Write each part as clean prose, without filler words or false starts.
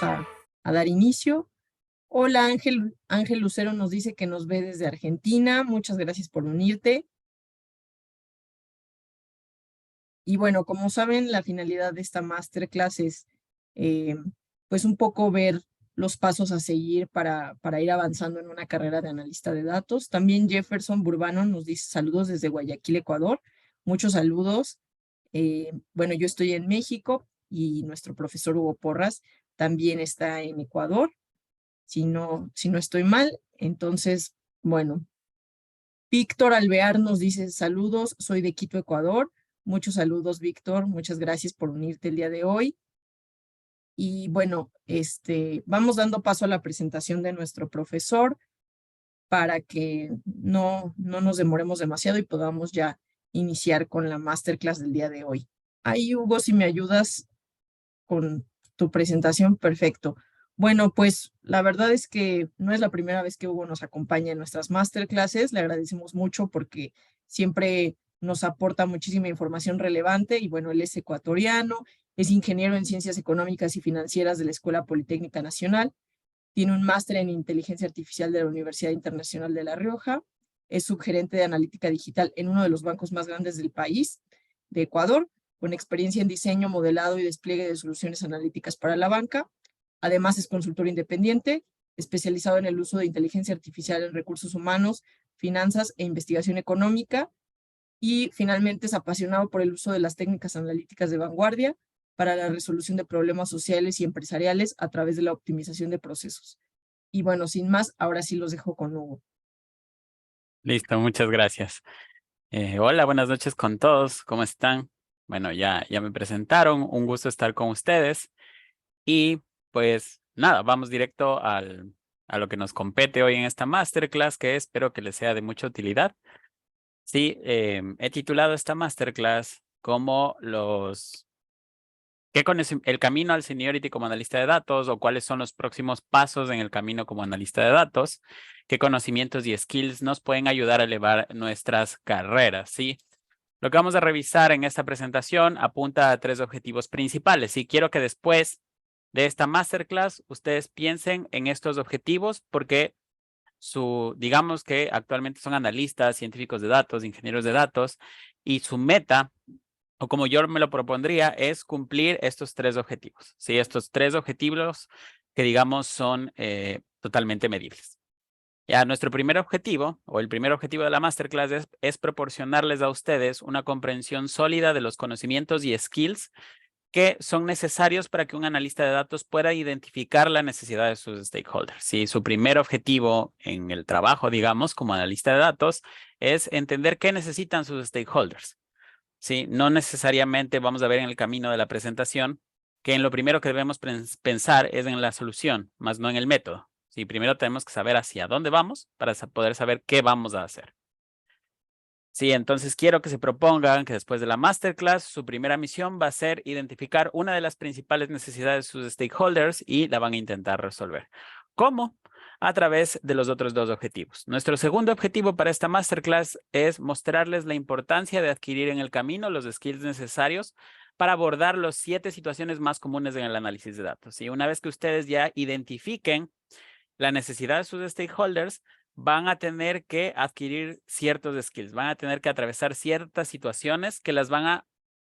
vamos a dar inicio. Hola Ángel, Ángel Lucero nos dice que nos ve desde Argentina. Muchas gracias por unirte. Y bueno, como saben, la finalidad de esta masterclass es pues un poco ver los pasos a seguir para ir avanzando en una carrera de analista de datos. También Jefferson Burbano nos dice saludos desde Guayaquil, Ecuador. Muchos saludos. Bueno, yo estoy en México y nuestro profesor Hugo Porras también está en Ecuador, si no estoy mal. Entonces, bueno, Víctor Alvear nos dice saludos, soy de Quito, Ecuador. Muchos saludos, Víctor. Muchas gracias por unirte el día de hoy. Y bueno, vamos dando paso a la presentación de nuestro profesor para que no nos demoremos demasiado y podamos ya iniciar con la masterclass del día de hoy. Ahí, Hugo, si me ayudas con tu presentación, perfecto. Bueno, pues la verdad es que no es la primera vez que Hugo nos acompaña en nuestras masterclasses. Le agradecemos mucho porque siempre nos aporta muchísima información relevante y bueno, él es ecuatoriano, es ingeniero en Ciencias Económicas y Financieras de la Escuela Politécnica Nacional, tiene un máster en Inteligencia Artificial de la Universidad Internacional de La Rioja, es subgerente de analítica digital en uno de los bancos más grandes del país, de Ecuador, con experiencia en diseño, modelado y despliegue de soluciones analíticas para la banca. Además, es consultor independiente, especializado en el uso de inteligencia artificial en recursos humanos, finanzas e investigación económica. Y finalmente es apasionado por el uso de las técnicas analíticas de vanguardia para la resolución de problemas sociales y empresariales a través de la optimización de procesos. Y bueno, sin más, ahora sí los dejo con Hugo. Listo, muchas gracias. Hola, buenas noches con todos. ¿Cómo están? Bueno, ya me presentaron. Un gusto estar con ustedes. Y pues nada, vamos directo a lo que nos compete hoy en esta masterclass, que espero que les sea de mucha utilidad. Sí, he titulado esta masterclass como el camino al seniority como analista de datos, o cuáles son los próximos pasos en el camino como analista de datos, qué conocimientos y skills nos pueden ayudar a elevar nuestras carreras, ¿sí? Lo que vamos a revisar en esta presentación apunta a 3 objetivos principales, y quiero que después de esta masterclass ustedes piensen en estos objetivos porque digamos que actualmente son analistas, científicos de datos, ingenieros de datos, y su meta, o como yo me lo propondría, es cumplir estos 3 objetivos. ¿Sí? Estos 3 objetivos que digamos son totalmente medibles. Ya, nuestro primer objetivo, o el primer objetivo de la masterclass es proporcionarles a ustedes una comprensión sólida de los conocimientos y skills que son necesarios para que un analista de datos pueda identificar la necesidad de sus stakeholders. Si su primer objetivo en el trabajo, digamos, como analista de datos, es entender qué necesitan sus stakeholders. Sí, no necesariamente vamos a ver en el camino de la presentación que en lo primero que debemos pensar es en la solución, más no en el método. Sí, primero tenemos que saber hacia dónde vamos para poder saber qué vamos a hacer. Sí, entonces quiero que se propongan que después de la masterclass, su primera misión va a ser identificar una de las principales necesidades de sus stakeholders y la van a intentar resolver. ¿Cómo? A través de los otros 2 objetivos. Nuestro segundo objetivo para esta masterclass es mostrarles la importancia de adquirir en el camino los skills necesarios para abordar las 7 situaciones más comunes en el análisis de datos. Y una vez que ustedes ya identifiquen la necesidad de sus stakeholders, van a tener que adquirir ciertos skills, van a tener que atravesar ciertas situaciones que las van a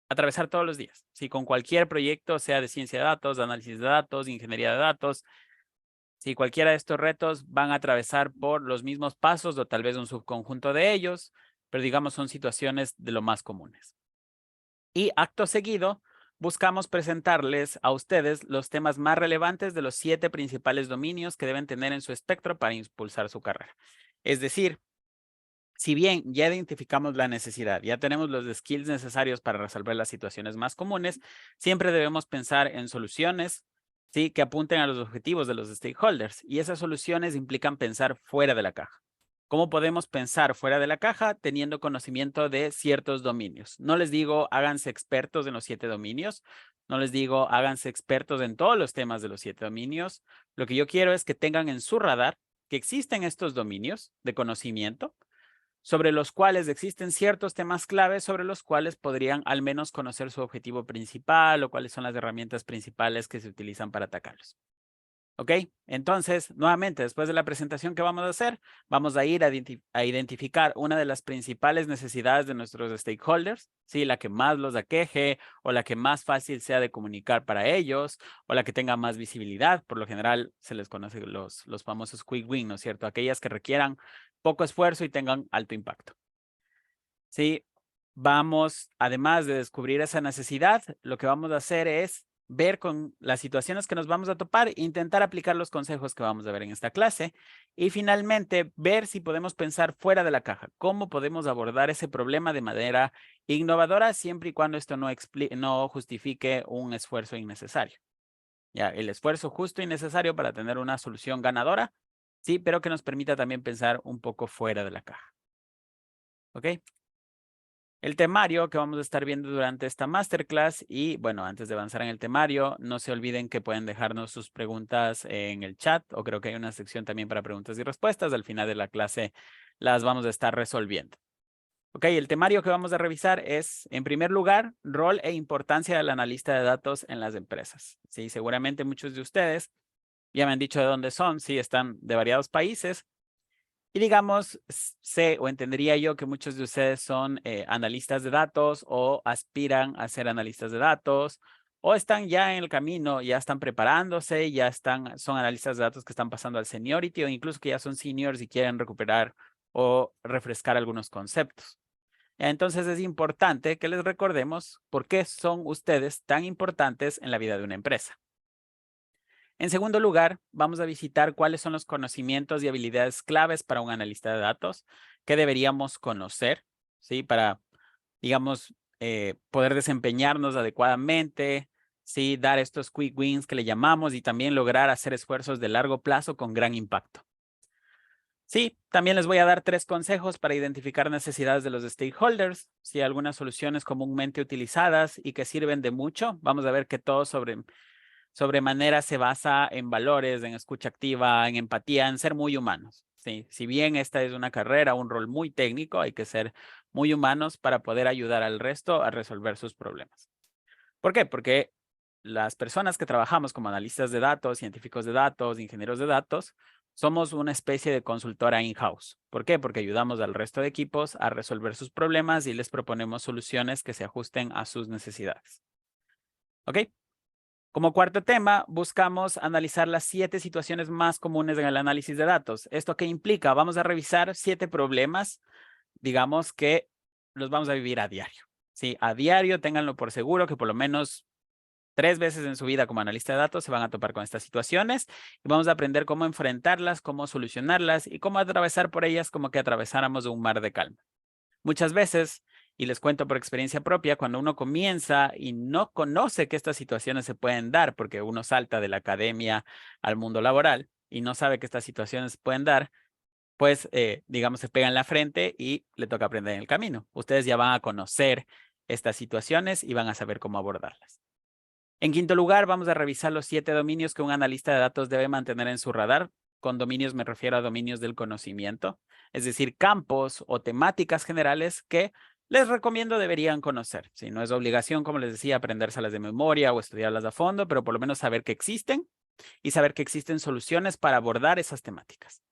atravesar todos los días. Si con cualquier proyecto, sea de ciencia de datos, de análisis de datos, ingeniería de datos, si cualquiera de estos retos van a atravesar por los mismos pasos o tal vez un subconjunto de ellos, pero digamos son situaciones de lo más comunes. Y acto seguido, buscamos presentarles a ustedes los temas más relevantes de los 7 principales dominios que deben tener en su espectro para impulsar su carrera. Es decir, si bien ya identificamos la necesidad, ya tenemos los skills necesarios para resolver las situaciones más comunes, siempre debemos pensar en soluciones, ¿sí?, que apunten a los objetivos de los stakeholders. Y esas soluciones implican pensar fuera de la caja. ¿Cómo podemos pensar fuera de la caja? Teniendo conocimiento de ciertos dominios. No les digo háganse expertos en los 7 dominios. No les digo háganse expertos en todos los temas de los 7 dominios. Lo que yo quiero es que tengan en su radar que existen estos dominios de conocimiento sobre los cuales existen ciertos temas claves sobre los cuales podrían al menos conocer su objetivo principal o cuáles son las herramientas principales que se utilizan para atacarlos. ¿Ok? Entonces, nuevamente, después de la presentación que vamos a hacer, vamos a ir a identificar una de las principales necesidades de nuestros stakeholders, ¿sí? La que más los aqueje o la que más fácil sea de comunicar para ellos o la que tenga más visibilidad. Por lo general, se les conoce los famosos quick win, ¿no es cierto? Aquellas que requieran poco esfuerzo y tengan alto impacto. ¿Sí? Vamos, además de descubrir esa necesidad, lo que vamos a hacer es ver con las situaciones que nos vamos a topar, intentar aplicar los consejos que vamos a ver en esta clase y finalmente ver si podemos pensar fuera de la caja, cómo podemos abordar ese problema de manera innovadora siempre y cuando esto no justifique un esfuerzo innecesario. Ya, el esfuerzo justo y necesario para tener una solución ganadora, sí, pero que nos permita también pensar un poco fuera de la caja. ¿Ok? El temario que vamos a estar viendo durante esta masterclass y bueno, antes de avanzar en el temario, no se olviden que pueden dejarnos sus preguntas en el chat o creo que hay una sección también para preguntas y respuestas. Al final de la clase las vamos a estar resolviendo. Ok, el temario que vamos a revisar es, en primer lugar, rol e importancia del analista de datos en las empresas. Sí, seguramente muchos de ustedes ya me han dicho de dónde son, sí, están de variados países. Y digamos, sé o entendería yo que muchos de ustedes son analistas de datos o aspiran a ser analistas de datos o están ya en el camino, ya están preparándose, son analistas de datos que están pasando al seniority o incluso que ya son seniors y quieren recuperar o refrescar algunos conceptos. Entonces es importante que les recordemos por qué son ustedes tan importantes en la vida de una empresa. En segundo lugar, vamos a visitar cuáles son los conocimientos y habilidades claves para un analista de datos que deberíamos conocer, ¿sí? Para, digamos, poder desempeñarnos adecuadamente, ¿sí? Dar estos quick wins que le llamamos y también lograr hacer esfuerzos de largo plazo con gran impacto. Sí, también les voy a dar 3 consejos para identificar necesidades de los stakeholders, sí, algunas soluciones comúnmente utilizadas y que sirven de mucho. Vamos a ver que todo sobremanera se basa en valores, en escucha activa, en empatía, en ser muy humanos. ¿Sí? Si bien esta es una carrera, un rol muy técnico, hay que ser muy humanos para poder ayudar al resto a resolver sus problemas. ¿Por qué? Porque las personas que trabajamos como analistas de datos, científicos de datos, ingenieros de datos, somos una especie de consultora in-house. ¿Por qué? Porque ayudamos al resto de equipos a resolver sus problemas y les proponemos soluciones que se ajusten a sus necesidades. ¿Ok? Como cuarto tema, buscamos analizar las 7 situaciones más comunes en el análisis de datos. ¿Esto qué implica? Vamos a revisar 7 problemas, digamos que los vamos a vivir a diario. Sí, a diario, ténganlo por seguro que por lo menos 3 veces en su vida como analista de datos se van a topar con estas situaciones y vamos a aprender cómo enfrentarlas, cómo solucionarlas y cómo atravesar por ellas como que atravesáramos un mar de calma. Muchas veces, y les cuento por experiencia propia, cuando uno comienza y no conoce que estas situaciones se pueden dar, porque uno salta de la academia al mundo laboral y no sabe que estas situaciones pueden dar, pues, digamos, se pega en la frente y le toca aprender en el camino. Ustedes ya van a conocer estas situaciones y van a saber cómo abordarlas. En quinto lugar, vamos a revisar los 7 dominios que un analista de datos debe mantener en su radar. Con dominios me refiero a dominios del conocimiento, es decir, campos o temáticas generales que les recomiendo deberían conocer. Si no es obligación, como les decía, aprendérselas de memoria o estudiarlas a fondo, pero por lo menos saber que existen y saber que existen soluciones para abordar esas temáticas.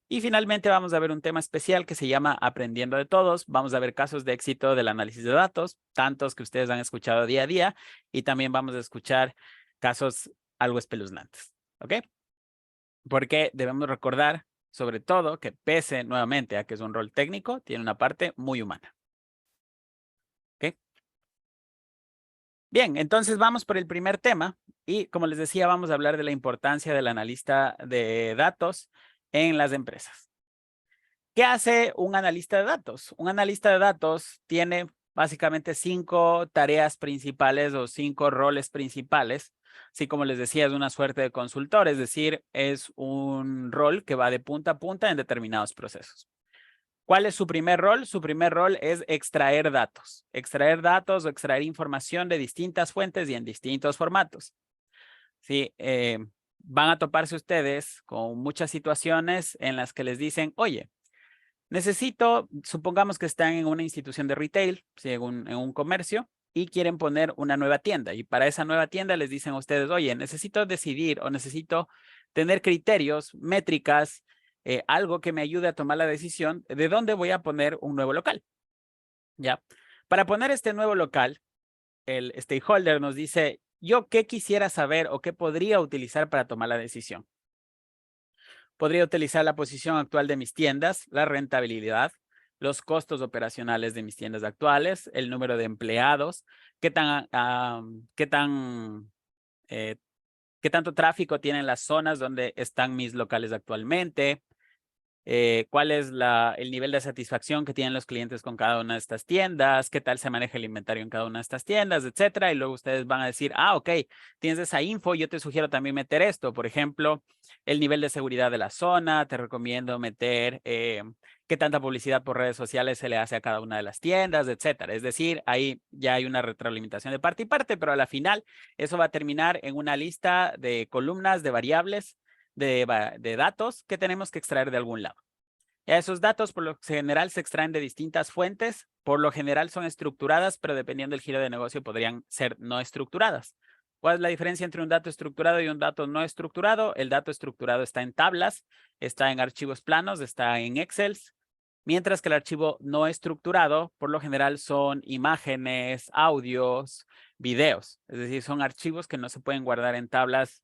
Y finalmente vamos a ver un tema especial que se llama Aprendiendo de Todos. Vamos a ver casos de éxito del análisis de datos, tantos que ustedes han escuchado día a día, y también vamos a escuchar casos algo espeluznantes. ¿Ok? Porque debemos recordar, sobre todo, que pese nuevamente a que es un rol técnico, tiene una parte muy humana. ¿Ok? Bien, entonces vamos por el primer tema y como les decía, vamos a hablar de la importancia del analista de datos en las empresas. ¿Qué hace un analista de datos? Un analista de datos tiene básicamente 5 tareas principales o 5 roles principales. Así como les decía, es una suerte de consultor, es decir, es un rol que va de punta a punta en determinados procesos. ¿Cuál es su primer rol? Su primer rol es extraer datos. Extraer datos o extraer información de distintas fuentes y en distintos formatos. Sí, van a toparse ustedes con muchas situaciones en las que les dicen, oye, supongamos que están en una institución de retail, ¿sí? en un comercio, y quieren poner una nueva tienda. Y para esa nueva tienda les dicen a ustedes, oye, necesito decidir o necesito tener criterios, métricas, algo que me ayude a tomar la decisión de dónde voy a poner un nuevo local. ¿Ya? Para poner este nuevo local, el stakeholder nos dice, yo qué quisiera saber o qué podría utilizar para tomar la decisión. Podría utilizar la posición actual de mis tiendas, la rentabilidad, los costos operacionales de mis tiendas actuales, el número de empleados, qué tanto tráfico tienen las zonas donde están mis locales actualmente, cuál es el nivel de satisfacción que tienen los clientes con cada una de estas tiendas, qué tal se maneja el inventario en cada una de estas tiendas, etcétera. Y luego ustedes van a decir, ah, ok, tienes esa info, yo te sugiero también meter esto. Por ejemplo, el nivel de seguridad de la zona, te recomiendo meter qué tanta publicidad por redes sociales se le hace a cada una de las tiendas, etcétera. Es decir, ahí ya hay una retroalimentación de parte y parte, pero a la final eso va a terminar en una lista de columnas, de variables, de datos que tenemos que extraer de algún lado. Esos datos por lo general se extraen de distintas fuentes, por lo general son estructuradas, pero dependiendo del giro de negocio podrían ser no estructuradas. ¿Cuál es la diferencia entre un dato estructurado y un dato no estructurado? El dato estructurado está en tablas, está en archivos planos, está en Excel, mientras que el archivo no estructurado por lo general son imágenes, audios, videos. Es decir, son archivos que no se pueden guardar en tablas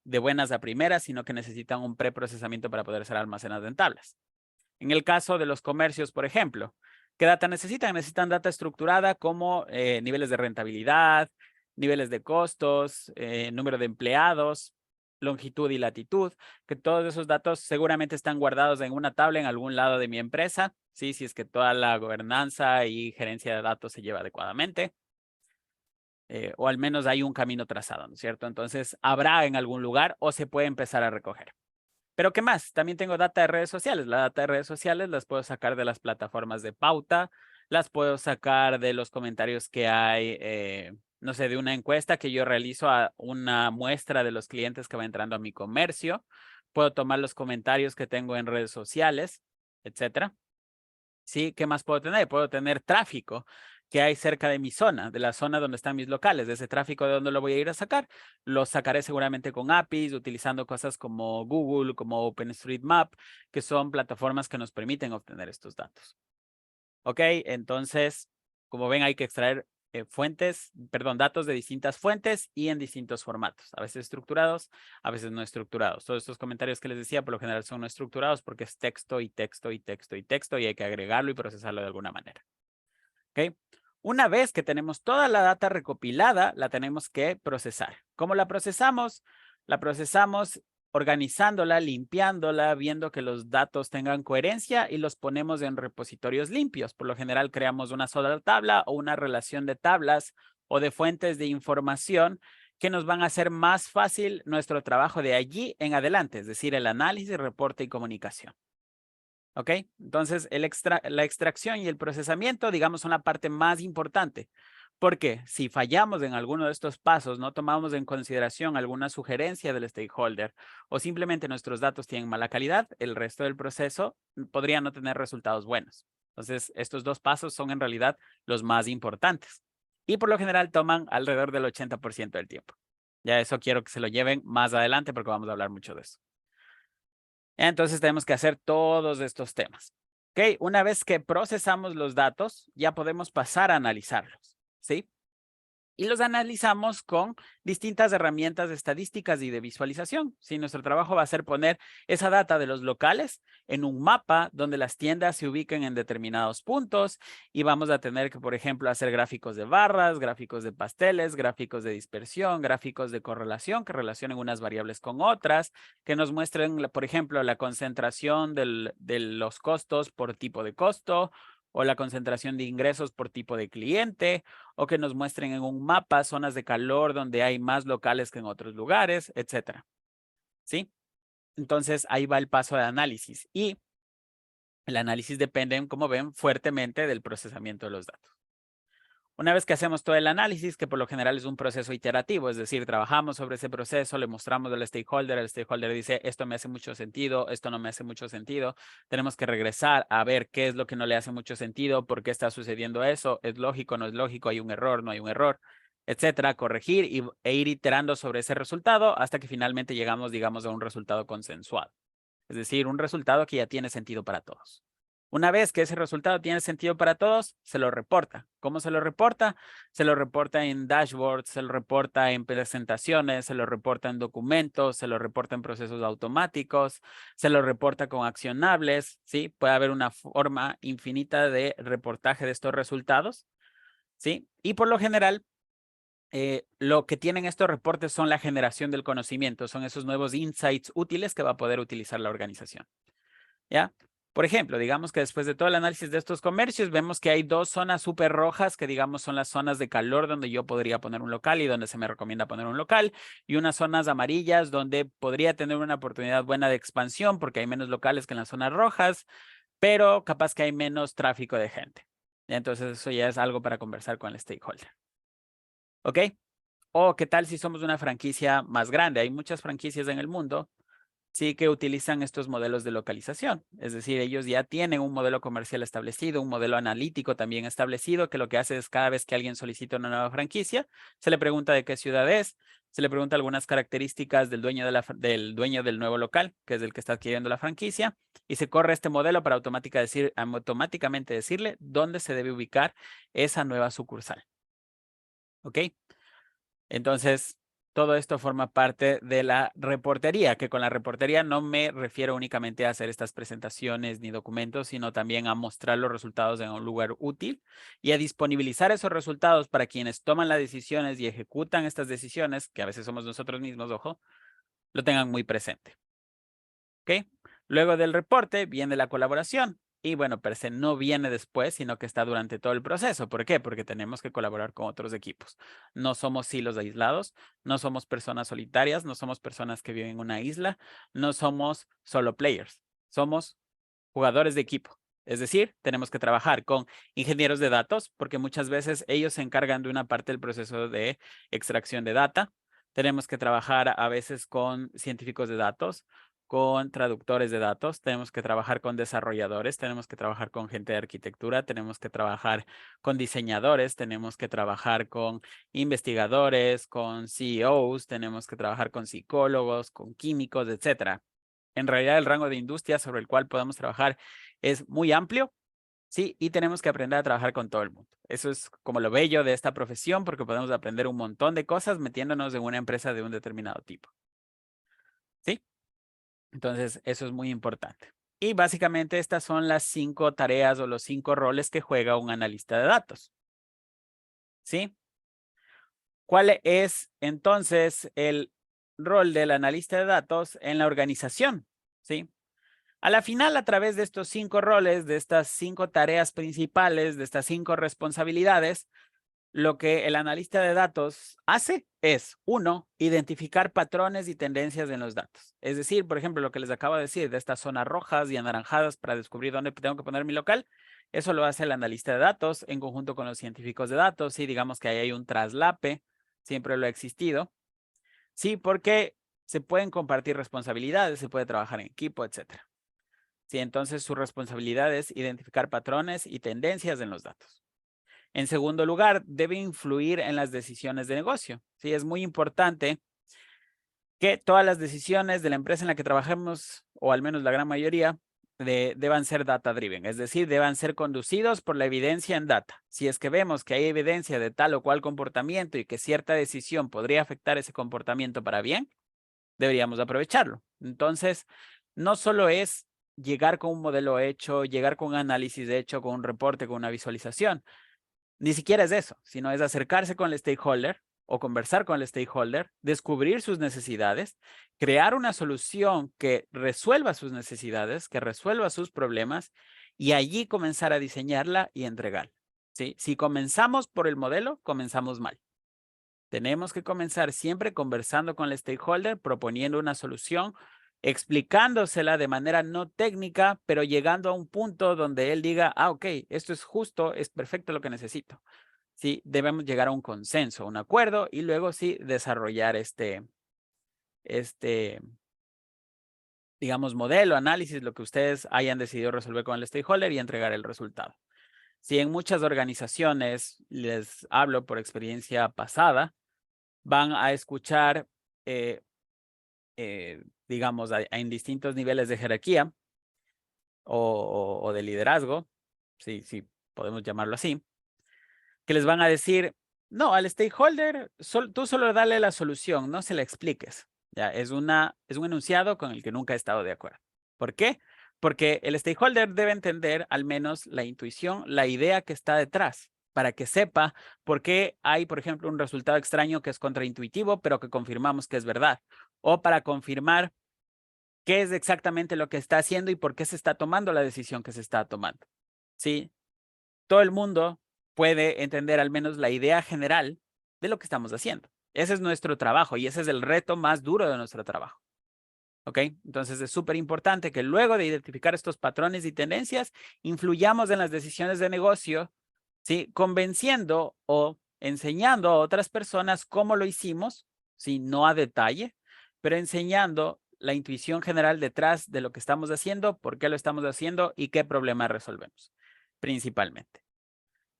de buenas a primeras, sino que necesitan un preprocesamiento para poder ser almacenados en tablas. En el caso de los comercios, por ejemplo, ¿qué data necesitan? Necesitan data estructurada como niveles de rentabilidad, niveles de costos, número de empleados, longitud y latitud, que todos esos datos seguramente están guardados en una tabla en algún lado de mi empresa, ¿sí? Si es que toda la gobernanza y gerencia de datos se lleva adecuadamente. O al menos hay un camino trazado, ¿no es cierto? Entonces, habrá en algún lugar o se puede empezar a recoger. Pero ¿qué más? También tengo data de redes sociales. La data de redes sociales las puedo sacar de las plataformas de pauta, las puedo sacar de los comentarios que hay, no sé, de una encuesta que yo realizo a una muestra de los clientes que va entrando a mi comercio. Puedo tomar los comentarios que tengo en redes sociales, etcétera. ¿Sí? ¿Qué más puedo tener? Puedo tener tráfico que hay cerca de mi zona, de la zona donde están mis locales. De ese tráfico, ¿de dónde lo voy a ir a sacar? Lo sacaré seguramente con APIs, utilizando cosas como Google, como OpenStreetMap, que son plataformas que nos permiten obtener estos datos. ¿Ok? Entonces, como ven, hay que extraer datos de distintas fuentes y en distintos formatos, a veces estructurados, a veces no estructurados. Todos estos comentarios que les decía, por lo general son no estructurados porque es texto y texto y texto y texto y hay que agregarlo y procesarlo de alguna manera. ¿Ok? Una vez que tenemos toda la data recopilada, la tenemos que procesar. ¿Cómo la procesamos? La procesamos organizándola, limpiándola, viendo que los datos tengan coherencia y los ponemos en repositorios limpios. Por lo general creamos una sola tabla o una relación de tablas o de fuentes de información que nos van a hacer más fácil nuestro trabajo de allí en adelante, es decir, el análisis, reporte y comunicación. ¿Ok? Entonces, la extracción y el procesamiento, digamos, son la parte más importante. Porque si fallamos en alguno de estos pasos, no tomamos en consideración alguna sugerencia del stakeholder o simplemente nuestros datos tienen mala calidad, el resto del proceso podría no tener resultados buenos. Entonces, estos dos pasos son en realidad los más importantes. Y por lo general toman alrededor del 80% del tiempo. Ya eso quiero que se lo lleven más adelante porque vamos a hablar mucho de eso. Entonces tenemos que hacer todos estos temas. ¿Ok? Una vez que procesamos los datos, ya podemos pasar a analizarlos. ¿Sí? Y los analizamos con distintas herramientas estadísticas y de visualización. Sí, nuestro trabajo va a ser poner esa data de los locales en un mapa donde las tiendas se ubiquen en determinados puntos y vamos a tener que, por ejemplo, hacer gráficos de barras, gráficos de pasteles, gráficos de dispersión, gráficos de correlación que relacionen unas variables con otras, que nos muestren, por ejemplo, la concentración de los costos por tipo de costo o la concentración de ingresos por tipo de cliente, o que nos muestren en un mapa zonas de calor donde hay más locales que en otros lugares, etcétera. ¿Sí? Entonces, ahí va el paso de análisis. Y el análisis depende, como ven, fuertemente del procesamiento de los datos. Una vez que hacemos todo el análisis, que por lo general es un proceso iterativo, es decir, trabajamos sobre ese proceso, le mostramos al stakeholder, el stakeholder dice, esto me hace mucho sentido, esto no me hace mucho sentido, tenemos que regresar a ver qué es lo que no le hace mucho sentido, por qué está sucediendo eso, es lógico, no es lógico, hay un error, no hay un error, etcétera, corregir e ir iterando sobre ese resultado hasta que finalmente llegamos, digamos, a un resultado consensuado. Es decir, un resultado que ya tiene sentido para todos. Una vez que ese resultado tiene sentido para todos, se lo reporta. ¿Cómo se lo reporta? Se lo reporta en dashboards, se lo reporta en presentaciones, se lo reporta en documentos, se lo reporta en procesos automáticos, se lo reporta con accionables, ¿sí? Puede haber una forma infinita de reportaje de estos resultados, ¿sí? Y por lo general, lo que tienen estos reportes son la generación del conocimiento, son esos nuevos insights útiles que va a poder utilizar la organización. ¿Ya? Por ejemplo, digamos que después de todo el análisis de estos comercios, vemos que hay dos zonas súper rojas que digamos son las zonas de calor donde yo podría poner un local y donde se me recomienda poner un local, y unas zonas amarillas donde podría tener una oportunidad buena de expansión porque hay menos locales que en las zonas rojas, pero capaz que hay menos tráfico de gente. Entonces eso ya es algo para conversar con el stakeholder. ¿Ok? O qué tal si somos una franquicia más grande. Hay muchas franquicias en el mundo, sí, que utilizan estos modelos de localización. Es decir, ellos ya tienen un modelo comercial establecido, un modelo analítico también establecido, que lo que hace es cada vez que alguien solicita una nueva franquicia, se le pregunta de qué ciudad es, se le pregunta algunas características del dueño, del dueño del nuevo local, que es el que está adquiriendo la franquicia, y se corre este modelo para automáticamente decirle dónde se debe ubicar esa nueva sucursal. ¿Ok? Entonces, todo esto forma parte de la reportería, que con la reportería no me refiero únicamente a hacer estas presentaciones ni documentos, sino también a mostrar los resultados en un lugar útil y a disponibilizar esos resultados para quienes toman las decisiones y ejecutan estas decisiones, que a veces somos nosotros mismos, ojo, lo tengan muy presente. ¿Ok? Luego del reporte viene la colaboración. Y bueno, per se no viene después, sino que está durante todo el proceso. ¿Por qué? Porque tenemos que colaborar con otros equipos. No somos silos aislados, no somos personas solitarias, no somos personas que viven en una isla, no somos solo players, somos jugadores de equipo. Es decir, tenemos que trabajar con ingenieros de datos, porque muchas veces ellos se encargan de una parte del proceso de extracción de data. Tenemos que trabajar a veces con científicos de datos, con traductores de datos, tenemos que trabajar con desarrolladores, tenemos que trabajar con gente de arquitectura, tenemos que trabajar con diseñadores, tenemos que trabajar con investigadores, con CEOs, tenemos que trabajar con psicólogos, con químicos, etcétera. En realidad, el rango de industria sobre el cual podemos trabajar es muy amplio, ¿sí? Y tenemos que aprender a trabajar con todo el mundo. Eso es como lo bello de esta profesión, porque podemos aprender un montón de cosas metiéndonos en una empresa de un determinado tipo, ¿sí? Entonces, eso es muy importante. Y básicamente estas son las 5 tareas o los 5 roles que juega un analista de datos, ¿sí? ¿Cuál es entonces el rol del analista de datos en la organización? ¿Sí? A la final, a través de estos 5 roles, de estas 5 tareas principales, de estas 5 responsabilidades, lo que el analista de datos hace es, 1, identificar patrones y tendencias en los datos. Es decir, por ejemplo, lo que les acabo de decir de estas zonas rojas y anaranjadas para descubrir dónde tengo que poner mi local, eso lo hace el analista de datos en conjunto con los científicos de datos. Y digamos que ahí hay un traslape, siempre lo ha existido. Sí, porque se pueden compartir responsabilidades, se puede trabajar en equipo, etcétera. Sí, entonces su responsabilidad es identificar patrones y tendencias en los datos. En segundo lugar, debe influir en las decisiones de negocio. Sí, es muy importante que todas las decisiones de la empresa en la que trabajemos, o al menos la gran mayoría, deban ser data driven, es decir, deban ser conducidos por la evidencia en data. Si es que vemos que hay evidencia de tal o cual comportamiento y que cierta decisión podría afectar ese comportamiento para bien, deberíamos aprovecharlo. Entonces, no solo es llegar con un modelo hecho, llegar con un análisis hecho, con un reporte, con una visualización. Ni siquiera es eso, sino es acercarse con el stakeholder o conversar con el stakeholder, descubrir sus necesidades, crear una solución que resuelva sus necesidades, que resuelva sus problemas y allí comenzar a diseñarla y entregarla. ¿Sí? Si comenzamos por el modelo, comenzamos mal. Tenemos que comenzar siempre conversando con el stakeholder, proponiendo una solución, explicándosela de manera no técnica, pero llegando a un punto donde él diga, ah, ok, esto es justo, es perfecto lo que necesito. sí, debemos llegar a un consenso, un acuerdo, y luego sí desarrollar digamos, modelo, análisis, lo que ustedes hayan decidido resolver con el stakeholder y entregar el resultado. Si en muchas organizaciones, les hablo por experiencia pasada, van a escuchar, digamos, en distintos niveles de jerarquía o de liderazgo, sí, podemos llamarlo así, que les van a decir, no, al stakeholder, tú solo dale la solución, no se la expliques. Ya, es un enunciado con el que nunca he estado de acuerdo. ¿Por qué? Porque el stakeholder debe entender al menos la intuición, la idea que está detrás, para que sepa por qué hay, por ejemplo, un resultado extraño que es contraintuitivo, pero que confirmamos que es verdad. O para confirmar qué es exactamente lo que está haciendo y por qué se está tomando la decisión que se está tomando. ¿Sí? Todo el mundo puede entender al menos la idea general de lo que estamos haciendo. Ese es nuestro trabajo y ese es el reto más duro de nuestro trabajo. ¿Ok? Entonces es súper importante que luego de identificar estos patrones y tendencias, influyamos en las decisiones de negocio, ¿sí? Convenciendo o enseñando a otras personas cómo lo hicimos, ¿sí? No a detalle, pero enseñando la intuición general detrás de lo que estamos haciendo, por qué lo estamos haciendo y qué problema resolvemos, principalmente.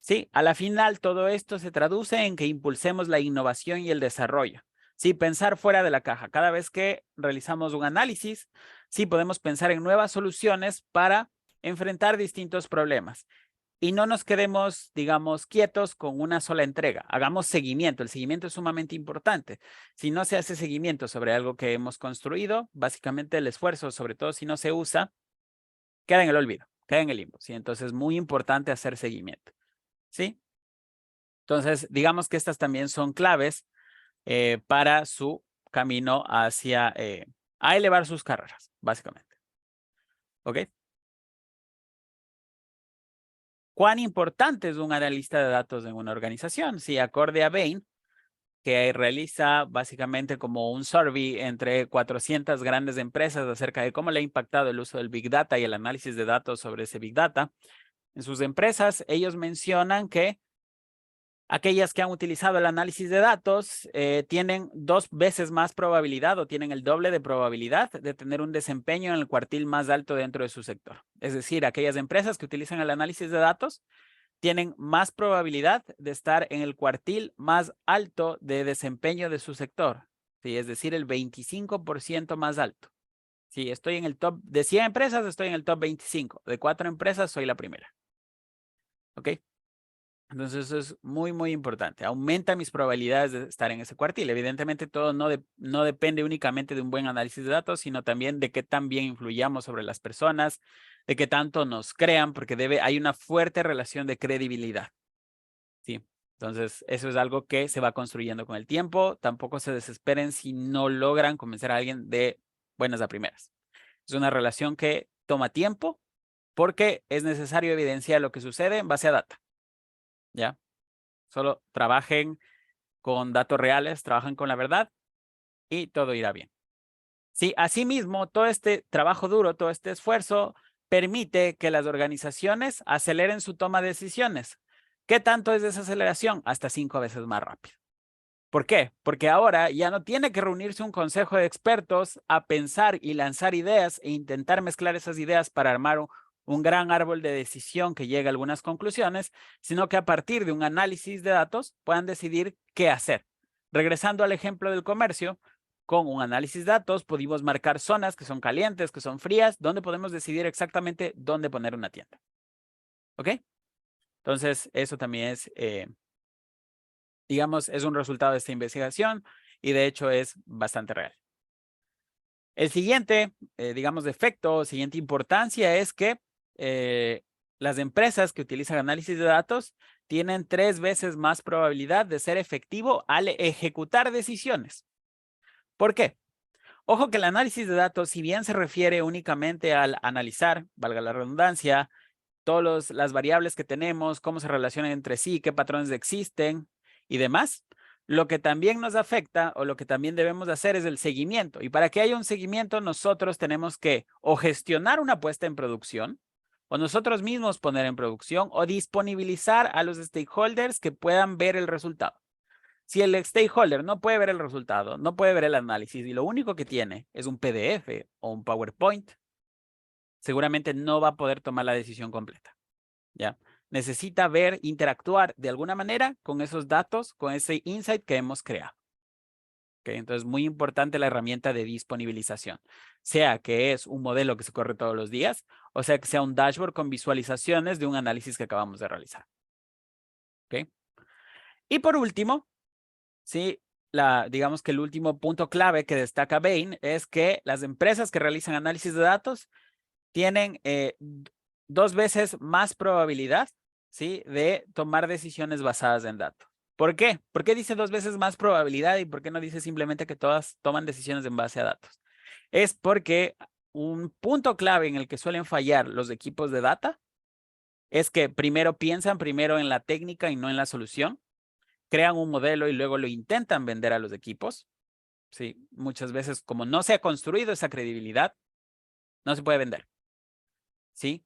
Sí, a la final todo esto se traduce en que impulsemos la innovación y el desarrollo. Sí, pensar fuera de la caja. Cada vez que realizamos un análisis, sí podemos pensar en nuevas soluciones para enfrentar distintos problemas. Y no nos quedemos, digamos, quietos con una sola entrega. Hagamos seguimiento. El seguimiento es sumamente importante. Si no se hace seguimiento sobre algo que hemos construido, básicamente el esfuerzo, sobre todo si no se usa, queda en el olvido, queda en el limbo. ¿Sí? Entonces es muy importante hacer seguimiento. ¿Sí? Entonces, digamos que estas también son claves para su camino hacia a elevar sus carreras, básicamente. ¿Ok? ¿Cuán importante es un analista de datos en una organización? Sí, acorde a Bain, que realiza básicamente como un survey entre 400 grandes empresas acerca de cómo le ha impactado el uso del Big Data y el análisis de datos sobre ese Big Data. En sus empresas, ellos mencionan que aquellas que han utilizado el análisis de datos tienen 2 veces más probabilidad o tienen el doble de probabilidad de tener un desempeño en el cuartil más alto dentro de su sector. Es decir, aquellas empresas que utilizan el análisis de datos tienen más probabilidad de estar en el cuartil más alto de desempeño de su sector. ¿Sí? Es decir, el 25% más alto. Si estoy en el top de 100 empresas, estoy en el top 25. De 4 empresas, soy la primera. ¿Ok? Entonces eso es muy, muy importante. Aumenta mis probabilidades de estar en ese cuartil. Evidentemente todo no depende únicamente de un buen análisis de datos, sino también de qué tan bien influyamos sobre las personas, de qué tanto nos crean, porque hay una fuerte relación de credibilidad. ¿Sí? Entonces eso es algo que se va construyendo con el tiempo. Tampoco se desesperen si no logran convencer a alguien de buenas a primeras. Es una relación que toma tiempo porque es necesario evidenciar lo que sucede en base a data. ¿Ya? Solo trabajen con datos reales, trabajen con la verdad y todo irá bien. Sí, asimismo, todo este trabajo duro, todo este esfuerzo permite que las organizaciones aceleren su toma de decisiones. ¿Qué tanto es esa aceleración? Hasta 5 veces más rápido. ¿Por qué? Porque ahora ya no tiene que reunirse un consejo de expertos a pensar y lanzar ideas e intentar mezclar esas ideas para armar un gran árbol de decisión que llegue a algunas conclusiones, sino que a partir de un análisis de datos puedan decidir qué hacer. Regresando al ejemplo del comercio, con un análisis de datos pudimos marcar zonas que son calientes, que son frías, donde podemos decidir exactamente dónde poner una tienda. ¿Ok? Entonces, eso también es, digamos, es un resultado de esta investigación y de hecho es bastante real. El siguiente, digamos, defecto o siguiente importancia es que las empresas que utilizan análisis de datos tienen 3 veces más probabilidad de ser efectivo al ejecutar decisiones. ¿Por qué? Ojo que el análisis de datos, si bien se refiere únicamente al analizar, valga la redundancia, todas las variables que tenemos, cómo se relacionan entre sí, qué patrones existen y demás, lo que también nos afecta o lo que también debemos hacer es el seguimiento. Y para que haya un seguimiento, nosotros tenemos que o gestionar una puesta en producción, o nosotros mismos poner en producción o disponibilizar a los stakeholders que puedan ver el resultado. Si el stakeholder no puede ver el resultado, no puede ver el análisis y lo único que tiene es un PDF o un PowerPoint, seguramente no va a poder tomar la decisión completa, ¿ya? Necesita ver, interactuar de alguna manera con esos datos, con ese insight que hemos creado. ¿Okay? Entonces, muy importante la herramienta de disponibilización, sea que es un modelo que se corre todos los días, o sea que sea un dashboard con visualizaciones de un análisis que acabamos de realizar. ¿Okay? Y por último, ¿sí? Digamos que el último punto clave que destaca Bain es que las empresas que realizan análisis de datos tienen 2 veces más probabilidad, ¿sí? De tomar decisiones basadas en datos. ¿Por qué? ¿Por qué dice 2 veces más probabilidad y por qué no dice simplemente que todas toman decisiones en base a datos? Es porque un punto clave en el que suelen fallar los equipos de data es que primero piensan primero en la técnica y no en la solución. Crean un modelo y luego lo intentan vender a los equipos. Sí, muchas veces como no se ha construido esa credibilidad, no se puede vender. ¿Sí?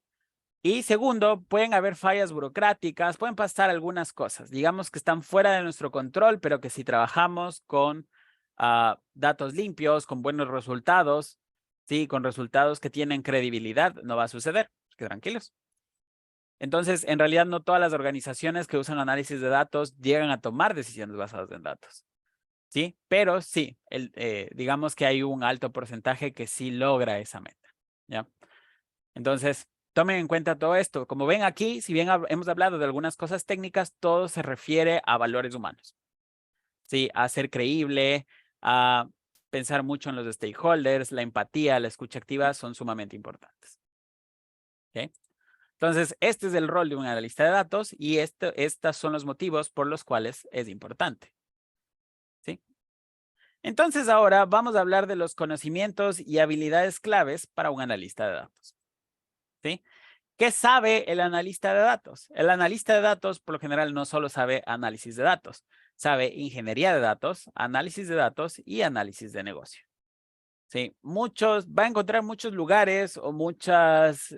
Y segundo, pueden haber fallas burocráticas, pueden pasar algunas cosas, digamos que están fuera de nuestro control, pero que si trabajamos con datos limpios, con buenos resultados, ¿sí? Con resultados que tienen credibilidad, no va a suceder. Que tranquilos. Entonces, en realidad no todas las organizaciones que usan análisis de datos llegan a tomar decisiones basadas en datos. ¿Sí? Pero sí, digamos que hay un alto porcentaje que sí logra esa meta. ¿Ya? Entonces, tomen en cuenta todo esto. Como ven aquí, si bien hemos hablado de algunas cosas técnicas, todo se refiere a valores humanos. ¿Sí? A ser creíble, a pensar mucho en los stakeholders, la empatía, la escucha activa son sumamente importantes. ¿Okay? Entonces, este es el rol de un analista de datos y estos son los motivos por los cuales es importante. ¿Sí? Entonces, ahora vamos a hablar de los conocimientos y habilidades claves para un analista de datos. ¿Sí? ¿Qué sabe el analista de datos? El analista de datos, por lo general, no solo sabe análisis de datos, sabe ingeniería de datos, análisis de datos y análisis de negocio. Sí, va a encontrar muchos lugares o muchas,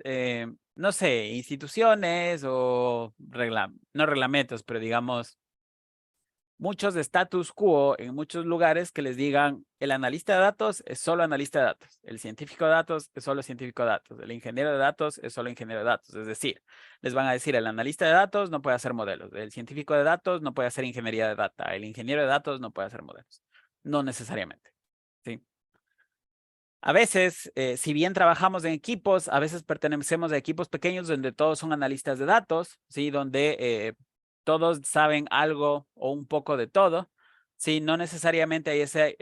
no sé, instituciones o no reglamentos, pero digamos, muchos de status quo en muchos lugares que les digan, el analista de datos es solo analista de datos, el científico de datos es solo científico de datos, el ingeniero de datos es solo ingeniero de datos. Es decir, les van a decir, el analista de datos no puede hacer modelos, el científico de datos no puede hacer ingeniería de data, el ingeniero de datos no puede hacer modelos. No necesariamente, ¿sí? A veces, si bien trabajamos en equipos, a veces pertenecemos a equipos pequeños donde todos son analistas de datos, ¿sí? Donde todos saben algo o un poco de todo, ¿sí? No necesariamente hay ese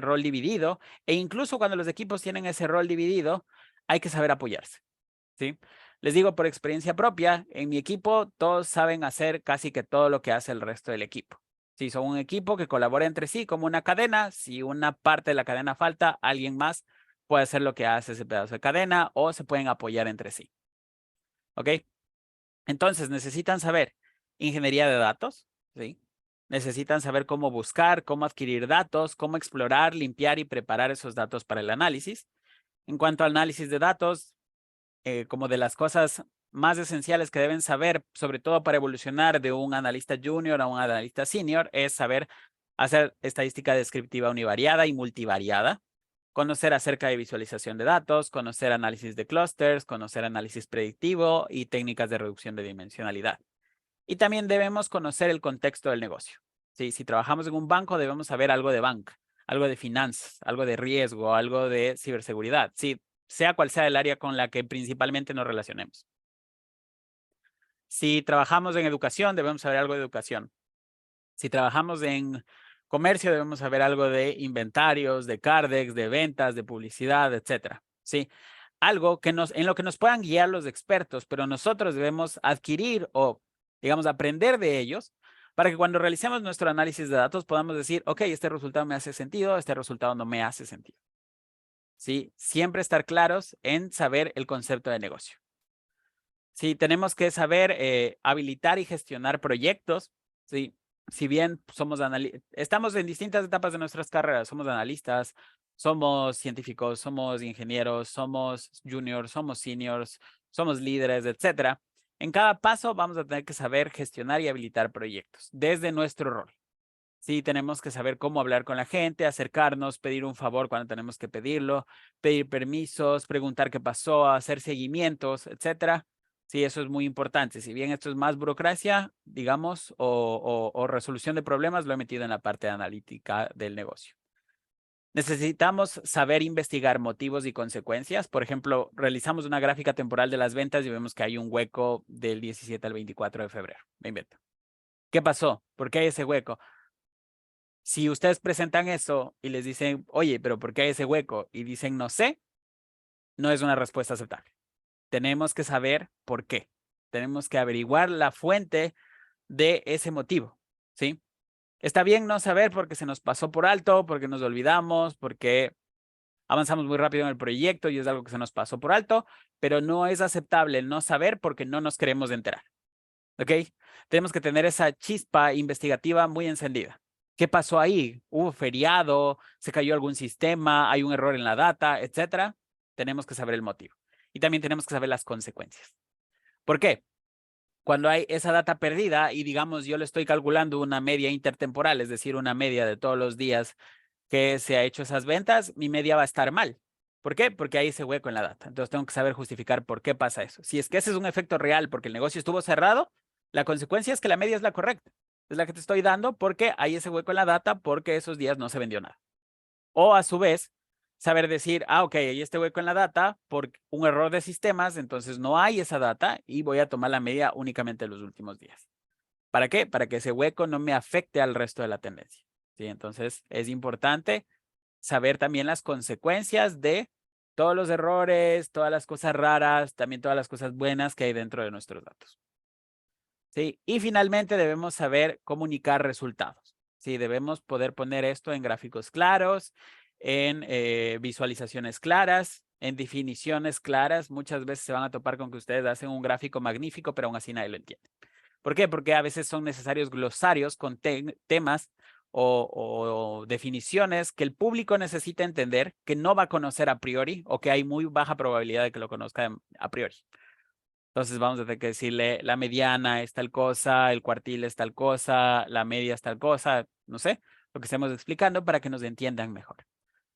rol dividido. E incluso cuando los equipos tienen ese rol dividido, hay que saber apoyarse, ¿sí? Les digo por experiencia propia, en mi equipo todos saben hacer casi que todo lo que hace el resto del equipo. Si son un equipo que colabora entre sí como una cadena, si una parte de la cadena falta, alguien más puede hacer lo que hace ese pedazo de cadena o se pueden apoyar entre sí. ¿Ok? Entonces, necesitan saber ingeniería de datos, ¿sí? Necesitan saber cómo buscar, cómo adquirir datos, cómo explorar, limpiar y preparar esos datos para el análisis. En cuanto al análisis de datos, como de las cosas más esenciales que deben saber, sobre todo para evolucionar de un analista junior a un analista senior, es saber hacer estadística descriptiva univariada y multivariada, conocer acerca de visualización de datos, conocer análisis de clústeres, conocer análisis predictivo y técnicas de reducción de dimensionalidad. Y también debemos conocer el contexto del negocio. ¿Sí? Si trabajamos en un banco, debemos saber algo de banca, algo de finanzas, algo de riesgo, algo de ciberseguridad. Sí, sea cual sea el área con la que principalmente nos relacionemos. Si trabajamos en educación, debemos saber algo de educación. Si trabajamos en comercio, debemos saber algo de inventarios, de Cardex, de ventas, de publicidad, etcétera. ¿Sí? Algo que en lo que nos puedan guiar los expertos, pero nosotros debemos adquirir o, digamos, aprender de ellos para que cuando realicemos nuestro análisis de datos podamos decir, ok, este resultado me hace sentido, este resultado no me hace sentido. ¿Sí? Siempre estar claros en saber el concepto de negocio. Sí, tenemos que saber habilitar y gestionar proyectos. Sí, si bien estamos en distintas etapas de nuestras carreras, somos analistas, somos científicos, somos ingenieros, somos juniors, somos seniors, somos líderes, etcétera. En cada paso vamos a tener que saber gestionar y habilitar proyectos desde nuestro rol. Sí, tenemos que saber cómo hablar con la gente, acercarnos, pedir un favor cuando tenemos que pedirlo, pedir permisos, preguntar qué pasó, hacer seguimientos, etcétera. Sí, eso es muy importante. Si bien esto es más burocracia, digamos, o resolución de problemas, lo he metido en la parte analítica del negocio. Necesitamos saber investigar motivos y consecuencias. Por ejemplo, realizamos una gráfica temporal de las ventas y vemos que hay un hueco del 17 al 24 de febrero. Me invento. ¿Qué pasó? ¿Por qué hay ese hueco? Si ustedes presentan eso y les dicen, oye, pero ¿por qué hay ese hueco? Y dicen, no sé, no es una respuesta aceptable. Tenemos que saber por qué. Tenemos que averiguar la fuente de ese motivo, ¿sí? Está bien no saber porque se nos pasó por alto, porque nos olvidamos, porque avanzamos muy rápido en el proyecto y es algo que se nos pasó por alto, pero no es aceptable el no saber porque no nos queremos enterar, ¿ok? Tenemos que tener esa chispa investigativa muy encendida. ¿Qué pasó ahí? ¿Hubo feriado? ¿Se cayó algún sistema? ¿Hay un error en la data? Etcétera. Tenemos que saber el motivo. Y también tenemos que saber las consecuencias. ¿Por qué? Cuando hay esa data perdida y digamos yo le estoy calculando una media intertemporal, es decir, una media de todos los días que se ha hecho esas ventas, mi media va a estar mal. ¿Por qué? Porque hay ese hueco en la data. Entonces tengo que saber justificar por qué pasa eso. Si es que ese es un efecto real porque el negocio estuvo cerrado, la consecuencia es que la media es la correcta. Es la que te estoy dando porque hay ese hueco en la data porque esos días no se vendió nada. O a su vez, saber decir, ok, hay este hueco en la data por un error de sistemas, entonces no hay esa data y voy a tomar la media únicamente los últimos días. ¿Para qué? Para que ese hueco no me afecte al resto de la tendencia. ¿Sí? Entonces es importante saber también las consecuencias de todos los errores, todas las cosas raras, también todas las cosas buenas que hay dentro de nuestros datos. ¿Sí? Y finalmente debemos saber comunicar resultados. ¿Sí? Debemos poder poner esto en gráficos claros, en visualizaciones claras, en definiciones claras. Muchas veces se van a topar con que ustedes hacen un gráfico magnífico, pero aún así nadie lo entiende. ¿Por qué? Porque a veces son necesarios glosarios con temas o definiciones que el público necesita entender, que no va a conocer a priori o que hay muy baja probabilidad de que lo conozca a priori. Entonces vamos a tener que decirle la mediana es tal cosa, el cuartil es tal cosa, la media es tal cosa, no sé, lo que estemos explicando para que nos entiendan mejor.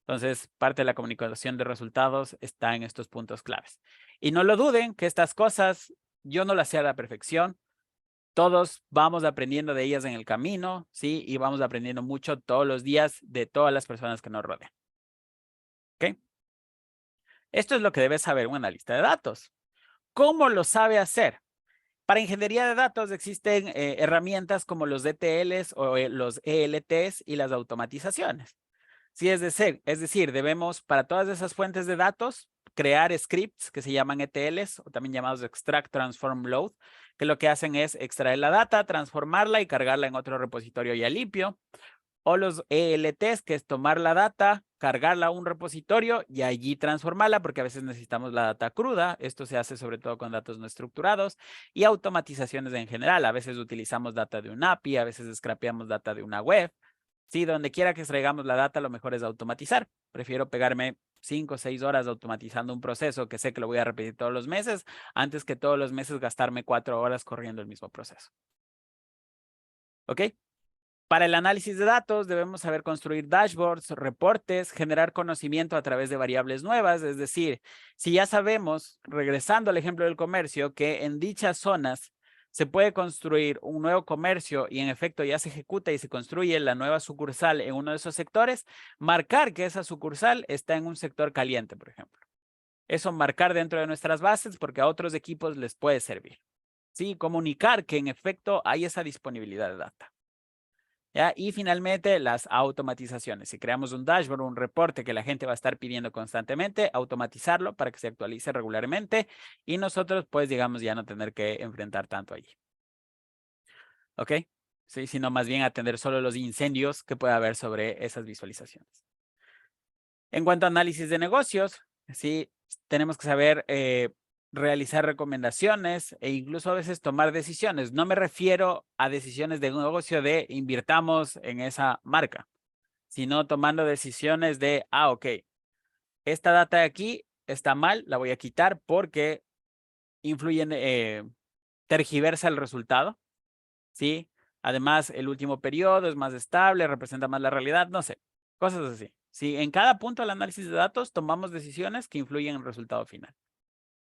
Entonces, parte de la comunicación de resultados está en estos puntos claves. Y no lo duden que estas cosas yo no las sé a la perfección. Todos vamos aprendiendo de ellas en el camino, ¿sí? Y vamos aprendiendo mucho todos los días de todas las personas que nos rodean. ¿Ok? Esto es lo que debe saber un analista de datos. ¿Cómo lo sabe hacer? Para ingeniería de datos existen herramientas como los ETLs o los ELTs y las automatizaciones. Sí, es decir, debemos para todas esas fuentes de datos crear scripts que se llaman ETLs o también llamados Extract, Transform, Load, que lo que hacen es extraer la data, transformarla y cargarla en otro repositorio ya limpio. O los ELTs, que es tomar la data, cargarla a un repositorio y allí transformarla, porque a veces necesitamos la data cruda. Esto se hace sobre todo con datos no estructurados y automatizaciones en general. A veces utilizamos data de un API, a veces scrapeamos data de una web. Sí, donde quiera que extraigamos la data, lo mejor es automatizar. Prefiero pegarme 5 o 6 horas automatizando un proceso que sé que lo voy a repetir todos los meses, antes que todos los meses gastarme 4 horas corriendo el mismo proceso. ¿Ok? Para el análisis de datos debemos saber construir dashboards, reportes, generar conocimiento a través de variables nuevas. Es decir, si ya sabemos, regresando al ejemplo del comercio, que en dichas zonas se puede construir un nuevo comercio y en efecto ya se ejecuta y se construye la nueva sucursal en uno de esos sectores, marcar que esa sucursal está en un sector caliente, por ejemplo. Eso marcar dentro de nuestras bases porque a otros equipos les puede servir. Sí, comunicar que en efecto hay esa disponibilidad de data. ¿Ya? Y finalmente, las automatizaciones. Si creamos un dashboard, un reporte que la gente va a estar pidiendo constantemente, automatizarlo para que se actualice regularmente y nosotros, pues, digamos, ya no tener que enfrentar tanto allí. ¿Ok? Sí, sino más bien atender solo los incendios que pueda haber sobre esas visualizaciones. En cuanto a análisis de negocios, sí, tenemos que saber realizar recomendaciones e incluso a veces tomar decisiones. No me refiero a decisiones de negocio de invirtamos en esa marca, sino tomando decisiones de, ok, esta data de aquí está mal, la voy a quitar porque influyen, tergiversa el resultado, ¿sí? Además, el último periodo es más estable, representa más la realidad, no sé, cosas así. Sí, en cada punto del análisis de datos tomamos decisiones que influyen en el resultado final.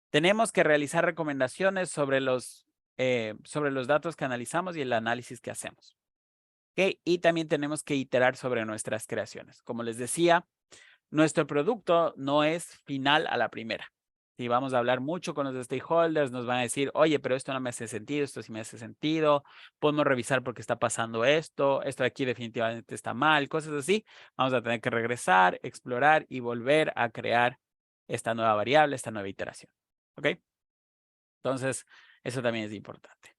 Tenemos que realizar recomendaciones sobre los datos que analizamos y el análisis que hacemos. ¿Okay? Y también tenemos que iterar sobre nuestras creaciones. Como les decía, nuestro producto no es final a la primera. Si vamos a hablar mucho con los stakeholders, nos van a decir, oye, pero esto no me hace sentido, esto sí me hace sentido, podemos revisar por qué está pasando esto de aquí definitivamente está mal, cosas así. Vamos a tener que regresar, explorar y volver a crear esta nueva variable, esta nueva iteración. ¿Ok? Entonces, eso también es importante.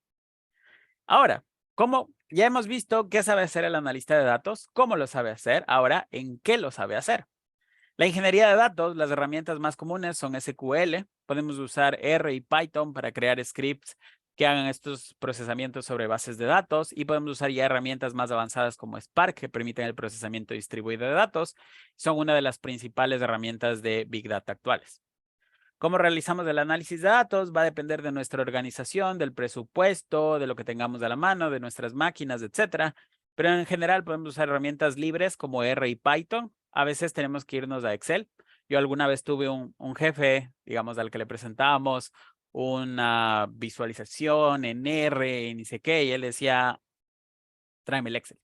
Ahora, ¿cómo? Ya hemos visto qué sabe hacer el analista de datos, cómo lo sabe hacer, ahora, ¿en qué lo sabe hacer? La ingeniería de datos, las herramientas más comunes son SQL. Podemos usar R y Python para crear scripts que hagan estos procesamientos sobre bases de datos y podemos usar ya herramientas más avanzadas como Spark que permiten el procesamiento distribuido de datos. Son una de las principales herramientas de Big Data actuales. ¿Cómo realizamos el análisis de datos? Va a depender de nuestra organización, del presupuesto, de lo que tengamos a la mano, de nuestras máquinas, etcétera. Pero en general podemos usar herramientas libres como R y Python. A veces tenemos que irnos a Excel. Yo alguna vez tuve un jefe, digamos, al que le presentábamos una visualización en R y ni sé qué, y él decía, tráeme el Excel.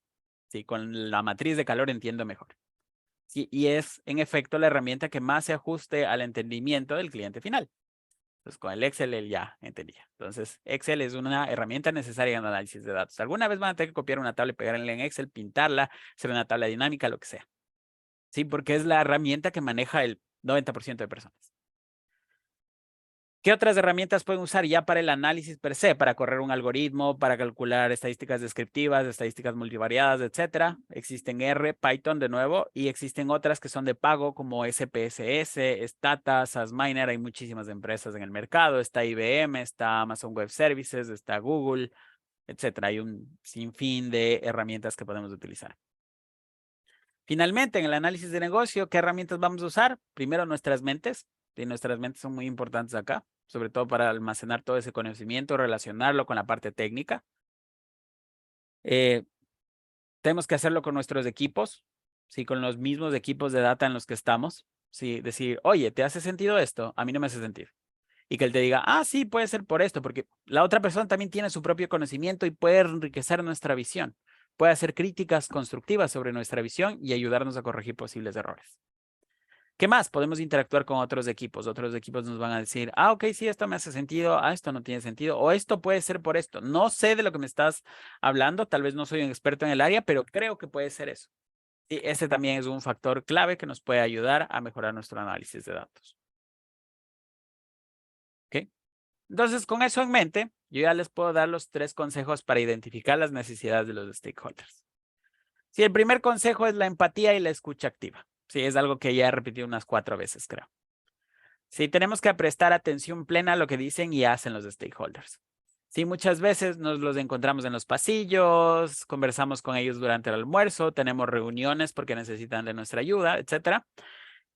Sí, con la matriz de calor entiendo mejor. Sí, y es en efecto la herramienta que más se ajuste al entendimiento del cliente final. Entonces, con el Excel él ya entendía. Entonces, Excel es una herramienta necesaria en análisis de datos. Alguna vez van a tener que copiar una tabla y pegarla en Excel, pintarla, hacer una tabla dinámica, lo que sea. Sí, porque es la herramienta que maneja el 90% de personas. ¿Qué otras herramientas pueden usar ya para el análisis per se? Para correr un algoritmo, para calcular estadísticas descriptivas, estadísticas multivariadas, etcétera. Existen R, Python de nuevo, y existen otras que son de pago como SPSS, Stata, SaskMiner. Hay muchísimas empresas en el mercado. Está IBM, está Amazon Web Services, está Google, etcétera. Hay un sinfín de herramientas que podemos utilizar. Finalmente, en el análisis de negocio, ¿qué herramientas vamos a usar? Primero, nuestras mentes. Y nuestras mentes son muy importantes acá, sobre todo para almacenar todo ese conocimiento, relacionarlo con la parte técnica. Tenemos que hacerlo con nuestros equipos, ¿sí? Con los mismos equipos de data en los que estamos. ¿Sí? Decir, oye, ¿te hace sentido esto? A mí no me hace sentido. Y que él te diga, ah, sí, puede ser por esto, porque la otra persona también tiene su propio conocimiento y puede enriquecer nuestra visión. Puede hacer críticas constructivas sobre nuestra visión y ayudarnos a corregir posibles errores. ¿Qué más? Podemos interactuar con otros equipos. Otros equipos nos van a decir, ah, ok, sí, esto me hace sentido, ah, esto no tiene sentido, o esto puede ser por esto. No sé de lo que me estás hablando, tal vez no soy un experto en el área, pero creo que puede ser eso. Y ese también es un factor clave que nos puede ayudar a mejorar nuestro análisis de datos. ¿Ok? Entonces, con eso en mente, yo ya les puedo dar los 3 consejos para identificar las necesidades de los stakeholders. Sí, el primer consejo es la empatía y la escucha activa. Sí, es algo que ya he repetido unas 4 veces, creo. Sí, tenemos que prestar atención plena a lo que dicen y hacen los stakeholders. Sí, muchas veces nos los encontramos en los pasillos, conversamos con ellos durante el almuerzo, tenemos reuniones porque necesitan de nuestra ayuda, etcétera.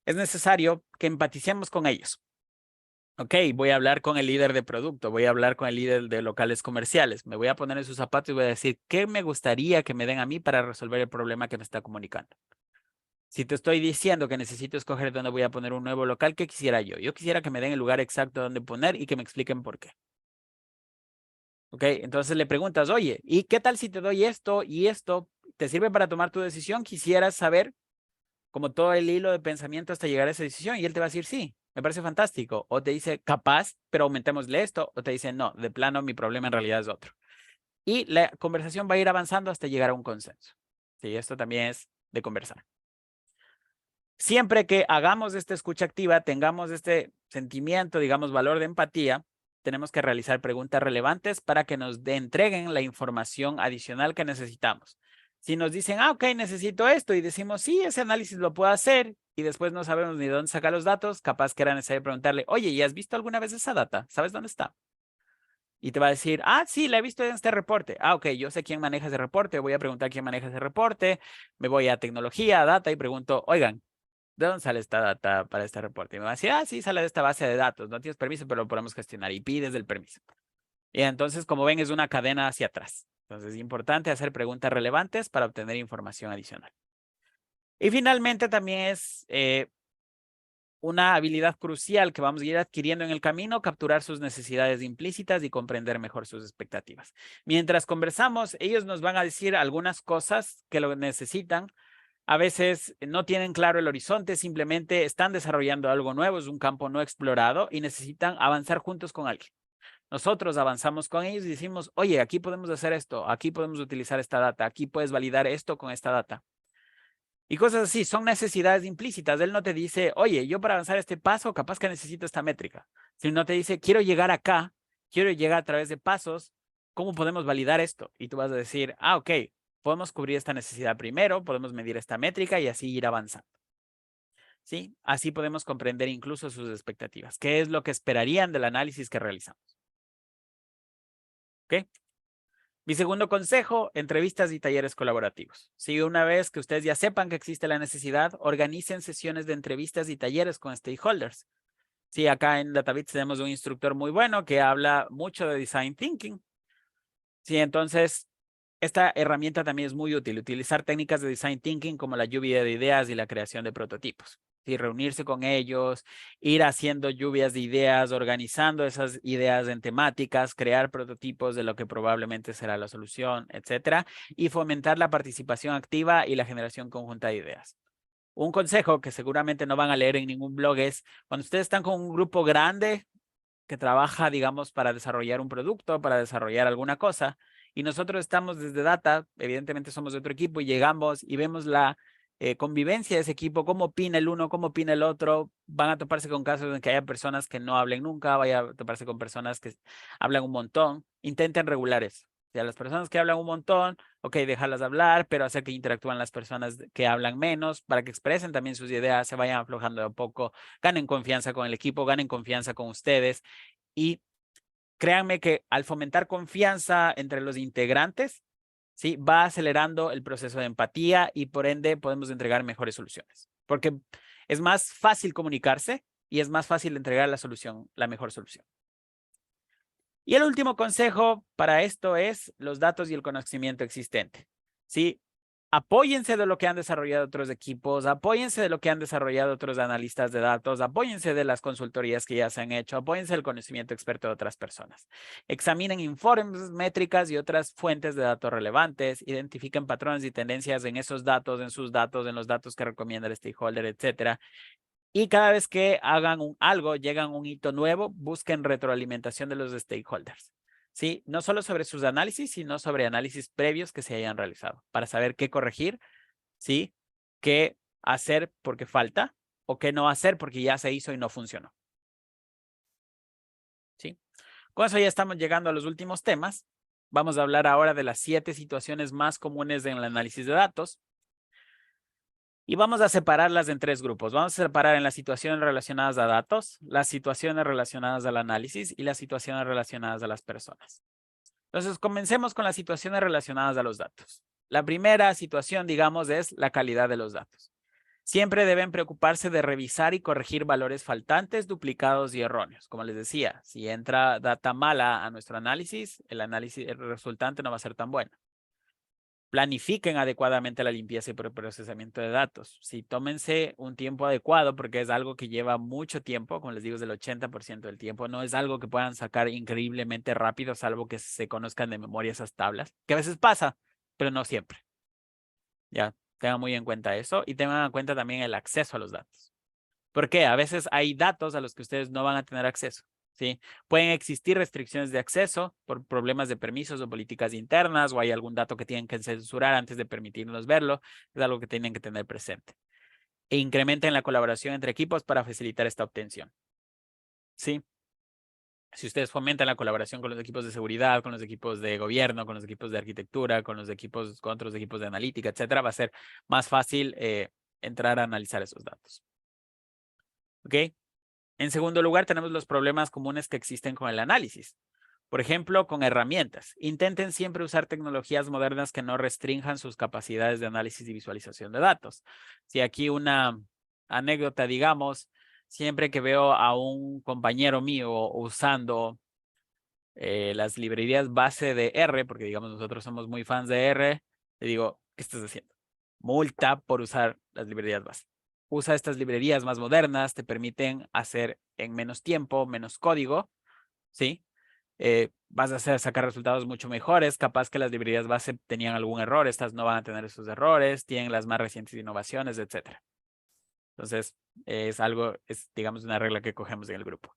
Es necesario que empaticemos con ellos. Ok, voy a hablar con el líder de producto, voy a hablar con el líder de locales comerciales, me voy a poner en sus zapatos y voy a decir, ¿qué me gustaría que me den a mí para resolver el problema que me está comunicando? Si te estoy diciendo que necesito escoger dónde voy a poner un nuevo local, ¿qué quisiera yo? Yo quisiera que me den el lugar exacto donde poner y que me expliquen por qué. Ok, entonces le preguntas, oye, ¿y qué tal si te doy esto y esto? ¿Te sirve para tomar tu decisión? Quisieras saber como todo el hilo de pensamiento hasta llegar a esa decisión y él te va a decir, sí, me parece fantástico. O te dice, capaz, pero aumentémosle esto. O te dice, no, de plano mi problema en realidad es otro. Y la conversación va a ir avanzando hasta llegar a un consenso. Sí, esto también es de conversar. Siempre que hagamos esta escucha activa, tengamos este sentimiento, digamos, valor de empatía, tenemos que realizar preguntas relevantes para que nos entreguen la información adicional que necesitamos. Si nos dicen, ah, ok, necesito esto, y decimos, sí, ese análisis lo puedo hacer, y después no sabemos ni dónde sacar los datos, capaz que era necesario preguntarle, oye, ¿y has visto alguna vez esa data? ¿Sabes dónde está? Y te va a decir, ah, sí, la he visto en este reporte. Ah, ok, yo sé quién maneja ese reporte, voy a preguntar quién maneja ese reporte, me voy a tecnología, a data, y pregunto, oigan, ¿de dónde sale esta data para este reporte? Y me va a decir, ah, sí, sale de esta base de datos. No tienes permiso, pero lo podemos gestionar. Y pides el permiso. Y entonces, como ven, es una cadena hacia atrás. Entonces, es importante hacer preguntas relevantes para obtener información adicional. Y finalmente, también es una habilidad crucial que vamos a ir adquiriendo en el camino, capturar sus necesidades implícitas y comprender mejor sus expectativas. Mientras conversamos, ellos nos van a decir algunas cosas que lo necesitan. A veces no tienen claro el horizonte, simplemente están desarrollando algo nuevo, es un campo no explorado y necesitan avanzar juntos con alguien. Nosotros avanzamos con ellos y decimos, oye, aquí podemos hacer esto, aquí podemos utilizar esta data, aquí puedes validar esto con esta data. Y cosas así, son necesidades implícitas. Él no te dice, oye, yo para avanzar este paso, capaz que necesito esta métrica. Sino te dice, quiero llegar acá, quiero llegar a través de pasos, ¿cómo podemos validar esto? Y tú vas a decir, ah, ok, podemos cubrir esta necesidad primero, podemos medir esta métrica y así ir avanzando. ¿Sí? Así podemos comprender incluso sus expectativas. ¿Qué es lo que esperarían del análisis que realizamos? ¿Ok? Mi segundo consejo, entrevistas y talleres colaborativos. Si una vez que ustedes ya sepan que existe la necesidad, organicen sesiones de entrevistas y talleres con stakeholders. Sí, acá en DataBits tenemos un instructor muy bueno que habla mucho de Design Thinking. Sí, entonces, esta herramienta también es muy útil, utilizar técnicas de Design Thinking como la lluvia de ideas y la creación de prototipos. Sí, reunirse con ellos, ir haciendo lluvias de ideas, organizando esas ideas en temáticas, crear prototipos de lo que probablemente será la solución, etcétera, y fomentar la participación activa y la generación conjunta de ideas. Un consejo que seguramente no van a leer en ningún blog es, cuando ustedes están con un grupo grande que trabaja, digamos, para desarrollar un producto, para desarrollar alguna cosa, y nosotros estamos desde Data, evidentemente somos de otro equipo, y llegamos y vemos la convivencia de ese equipo, cómo opina el uno, cómo opina el otro, van a toparse con casos en que haya personas que no hablen nunca, vaya a toparse con personas que hablan un montón, intenten regular eso. O sea, las personas que hablan un montón, ok, déjalas hablar, pero hacer que interactúen las personas que hablan menos, para que expresen también sus ideas, se vayan aflojando de a poco, ganen confianza con el equipo, ganen confianza con ustedes. Y créanme que al fomentar confianza entre los integrantes, ¿sí? Va acelerando el proceso de empatía y por ende podemos entregar mejores soluciones. Porque es más fácil comunicarse y es más fácil entregar la solución, la mejor solución. Y el último consejo para esto es los datos y el conocimiento existente. ¿Sí? Apóyense de lo que han desarrollado otros equipos, apóyense de lo que han desarrollado otros analistas de datos, apóyense de las consultorías que ya se han hecho, apóyense del conocimiento experto de otras personas. Examinen informes, métricas y otras fuentes de datos relevantes, identifiquen patrones y tendencias en esos datos, en sus datos, en los datos que recomienda el stakeholder, etcétera. Y cada vez que hagan algo, llegan a un hito nuevo, busquen retroalimentación de los stakeholders. ¿Sí? No solo sobre sus análisis, sino sobre análisis previos que se hayan realizado para saber qué corregir, ¿sí? Qué hacer porque falta o qué no hacer porque ya se hizo y no funcionó. ¿Sí? Con eso ya estamos llegando a los últimos temas. Vamos a hablar ahora de las 7 situaciones más comunes en el análisis de datos. Y vamos a separarlas en 3 grupos. Vamos a separar en las situaciones relacionadas a datos, las situaciones relacionadas al análisis y las situaciones relacionadas a las personas. Entonces, comencemos con las situaciones relacionadas a los datos. La primera situación, digamos, es la calidad de los datos. Siempre deben preocuparse de revisar y corregir valores faltantes, duplicados y erróneos. Como les decía, si entra data mala a nuestro análisis, el resultante no va a ser tan bueno. Planifiquen adecuadamente la limpieza y procesamiento de datos. Sí, tómense un tiempo adecuado porque es algo que lleva mucho tiempo, como les digo, es del 80% del tiempo. No es algo que puedan sacar increíblemente rápido, salvo que se conozcan de memoria esas tablas, que a veces pasa, pero no siempre. Ya, tengan muy en cuenta eso y tengan en cuenta también el acceso a los datos. Porque a veces hay datos a los que ustedes no van a tener acceso. ¿Sí? Pueden existir restricciones de acceso por problemas de permisos o políticas internas o hay algún dato que tienen que censurar antes de permitirnos verlo. Es algo que tienen que tener presente. E incrementen la colaboración entre equipos para facilitar esta obtención. ¿Sí? Si ustedes fomentan la colaboración con los equipos de seguridad, con los equipos de gobierno, con los equipos de arquitectura, con otros equipos de analítica, etcétera, va a ser más fácil entrar a analizar esos datos. ¿Ok? En segundo lugar, tenemos los problemas comunes que existen con el análisis. Por ejemplo, con herramientas. Intenten siempre usar tecnologías modernas que no restrinjan sus capacidades de análisis y visualización de datos. Si aquí una anécdota, digamos, siempre que veo a un compañero mío usando las librerías base de R, porque digamos nosotros somos muy fans de R, le digo, ¿qué estás haciendo? Multa por usar las librerías base. Usa estas librerías más modernas, te permiten hacer en menos tiempo, menos código, ¿sí? Vas a sacar resultados mucho mejores. Capaz que las librerías base tenían algún error, estas no van a tener esos errores, tienen las más recientes innovaciones, etcétera. Entonces, es digamos una regla que cogemos en el grupo.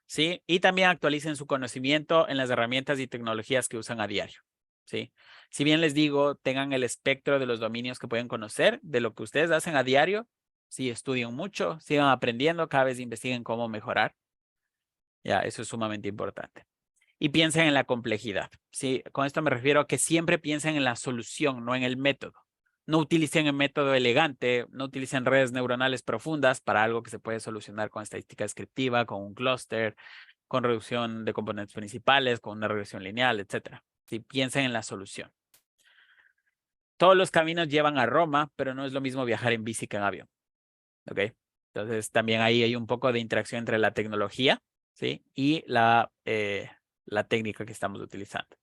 ¿Sí? Y también actualicen su conocimiento en las herramientas y tecnologías que usan a diario. ¿Sí? Si bien les digo, tengan el espectro de los dominios que pueden conocer, de lo que ustedes hacen a diario, sí, estudien mucho, sigan aprendiendo, cada vez investiguen cómo mejorar. Ya, eso es sumamente importante. Y piensen en la complejidad. ¿Sí? Con esto me refiero a que siempre piensen en la solución, no en el método. No utilicen el método elegante, no utilicen redes neuronales profundas para algo que se puede solucionar con estadística descriptiva, con un clúster, con reducción de componentes principales, con una regresión lineal, etc. ¿Sí? Piensen en la solución. Todos los caminos llevan a Roma, pero no es lo mismo viajar en bici que en avión. ¿Ok? Entonces, también ahí hay un poco de interacción entre la tecnología, ¿sí? Y la técnica que estamos utilizando.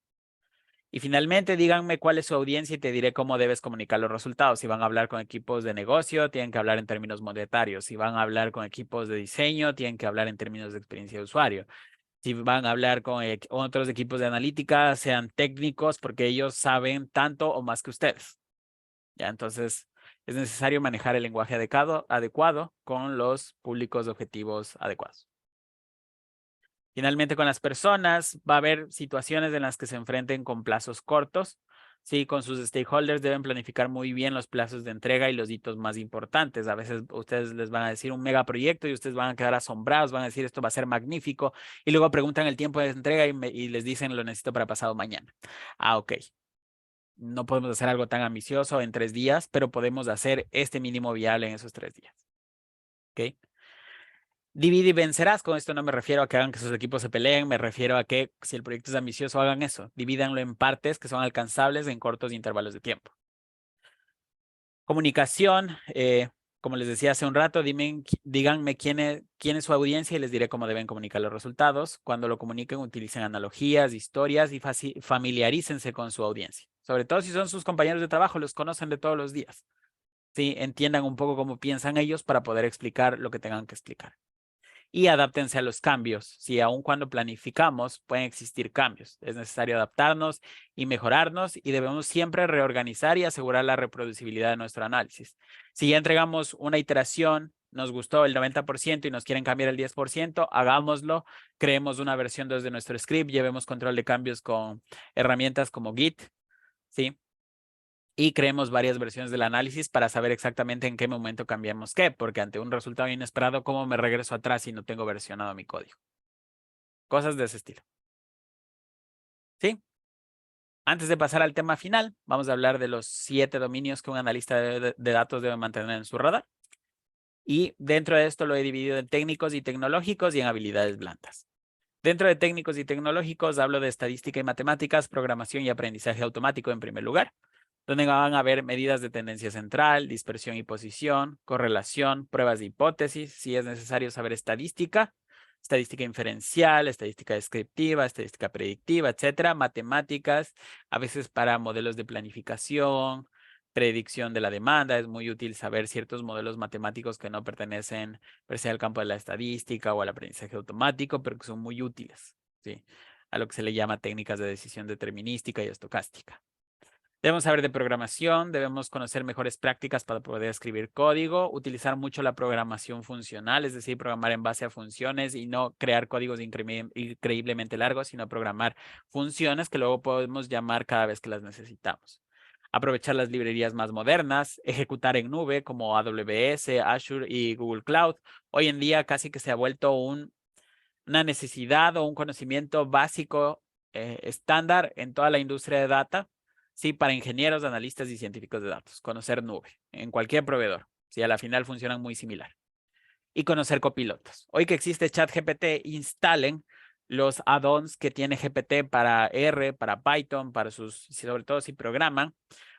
Y finalmente, díganme cuál es su audiencia y te diré cómo debes comunicar los resultados. Si van a hablar con equipos de negocio, tienen que hablar en términos monetarios. Si van a hablar con equipos de diseño, tienen que hablar en términos de experiencia de usuario. Si van a hablar con otros equipos de analítica, sean técnicos porque ellos saben tanto o más que ustedes. ¿Ya? Entonces, es necesario manejar el lenguaje adecuado con los públicos objetivos adecuados. Finalmente, con las personas, va a haber situaciones en las que se enfrenten con plazos cortos. Sí, con sus stakeholders deben planificar muy bien los plazos de entrega y los hitos más importantes. A veces ustedes les van a decir un megaproyecto y ustedes van a quedar asombrados, van a decir esto va a ser magnífico y luego preguntan el tiempo de entrega y les dicen lo necesito para pasado mañana. Ah, ok. No podemos hacer algo tan ambicioso en 3 días, pero podemos hacer este mínimo viable en esos 3 días. ¿Ok? Divide y vencerás. Con esto no me refiero a que hagan que sus equipos se peleen, me refiero a que si el proyecto es ambicioso, hagan eso. Divídanlo en partes que son alcanzables en cortos intervalos de tiempo. Comunicación, como les decía hace un rato, díganme quién es su audiencia y les diré cómo deben comunicar los resultados. Cuando lo comuniquen, utilicen analogías, historias y familiarícense con su audiencia. Sobre todo si son sus compañeros de trabajo, los conocen de todos los días. Sí, entiendan un poco cómo piensan ellos para poder explicar lo que tengan que explicar. Y adáptense a los cambios. Si aun cuando planificamos pueden existir cambios, es necesario adaptarnos y mejorarnos y debemos siempre reorganizar y asegurar la reproducibilidad de nuestro análisis. Si ya entregamos una iteración, nos gustó el 90% y nos quieren cambiar el 10%, hagámoslo, creemos una versión 2 de nuestro script, llevemos control de cambios con herramientas como Git, ¿sí? Y creemos varias versiones del análisis para saber exactamente en qué momento cambiamos qué, porque ante un resultado inesperado, ¿cómo me regreso atrás si no tengo versionado mi código? Cosas de ese estilo. ¿Sí? Antes de pasar al tema final, vamos a hablar de los 7 dominios que un analista de datos debe mantener en su radar. Y dentro de esto lo he dividido en técnicos y tecnológicos y en habilidades blandas. Dentro de técnicos y tecnológicos hablo de estadística y matemáticas, programación y aprendizaje automático en primer lugar, donde van a haber medidas de tendencia central, dispersión y posición, correlación, pruebas de hipótesis, si es necesario saber estadística, estadística inferencial, estadística descriptiva, estadística predictiva, etcétera, matemáticas, a veces para modelos de planificación, predicción de la demanda, es muy útil saber ciertos modelos matemáticos que no pertenecen per se al campo de la estadística o al aprendizaje automático, pero que son muy útiles, ¿sí? A lo que se le llama técnicas de decisión determinística y estocástica. Debemos saber de programación, debemos conocer mejores prácticas para poder escribir código, utilizar mucho la programación funcional, es decir, programar en base a funciones y no crear códigos increíblemente largos, sino programar funciones que luego podemos llamar cada vez que las necesitamos. Aprovechar las librerías más modernas, ejecutar en nube como AWS, Azure y Google Cloud. Hoy en día casi que se ha vuelto una necesidad o un conocimiento básico estándar en toda la industria de data. Sí, para ingenieros, analistas y científicos de datos. Conocer nube en cualquier proveedor. Sí, a la final funcionan muy similar. Y conocer copilotos. Hoy que existe ChatGPT, instalen los add-ons que tiene GPT para R, para Python, sobre todo si programan,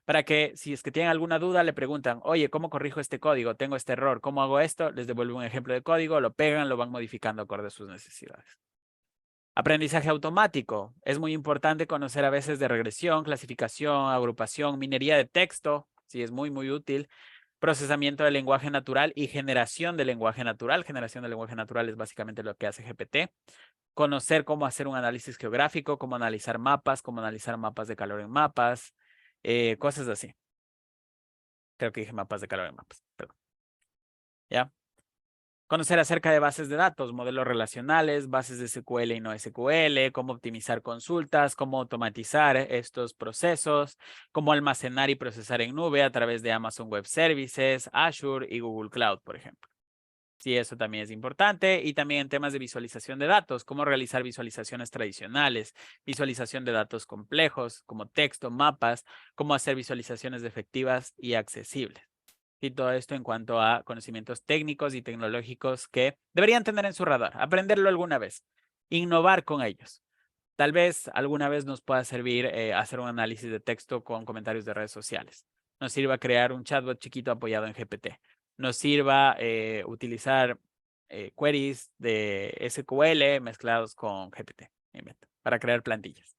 para que si es que tienen alguna duda, le preguntan, oye, ¿cómo corrijo este código? Tengo este error, ¿cómo hago esto? Les devuelvo un ejemplo de código, lo pegan, lo van modificando acorde a sus necesidades. Aprendizaje automático. Es muy importante conocer a veces de regresión, clasificación, agrupación, minería de texto. Sí, es muy, muy útil. Procesamiento del lenguaje natural y generación del lenguaje natural. Generación del lenguaje natural es básicamente lo que hace GPT. Conocer cómo hacer un análisis geográfico, cómo analizar mapas de calor en mapas, cosas así. Creo que dije mapas de calor en mapas, perdón. ¿Ya? Conocer acerca de bases de datos, modelos relacionales, bases de SQL y no SQL, cómo optimizar consultas, cómo automatizar estos procesos, cómo almacenar y procesar en nube a través de Amazon Web Services, Azure y Google Cloud, por ejemplo. Sí, eso también es importante. Y también en temas de visualización de datos, cómo realizar visualizaciones tradicionales, visualización de datos complejos, como texto, mapas, cómo hacer visualizaciones efectivas y accesibles. Y todo esto en cuanto a conocimientos técnicos y tecnológicos que deberían tener en su radar, aprenderlo alguna vez, innovar con ellos. Tal vez alguna vez nos pueda servir hacer un análisis de texto con comentarios de redes sociales. Nos sirva crear un chatbot chiquito apoyado en GPT. Nos sirva utilizar queries de SQL mezclados con GPT para crear plantillas.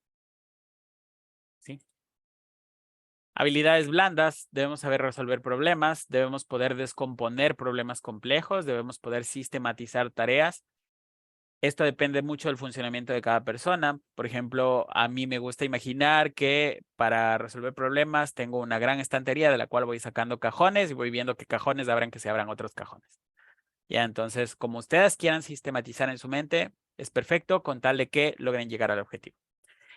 ¿Sí? Habilidades blandas, debemos saber resolver problemas, debemos poder descomponer problemas complejos, debemos poder sistematizar tareas. Esto depende mucho del funcionamiento de cada persona. Por ejemplo, a mí me gusta imaginar que para resolver problemas tengo una gran estantería de la cual voy sacando cajones y voy viendo qué cajones abran que se abran otros cajones. Ya, entonces, como ustedes quieran sistematizar en su mente, es perfecto con tal de que logren llegar al objetivo.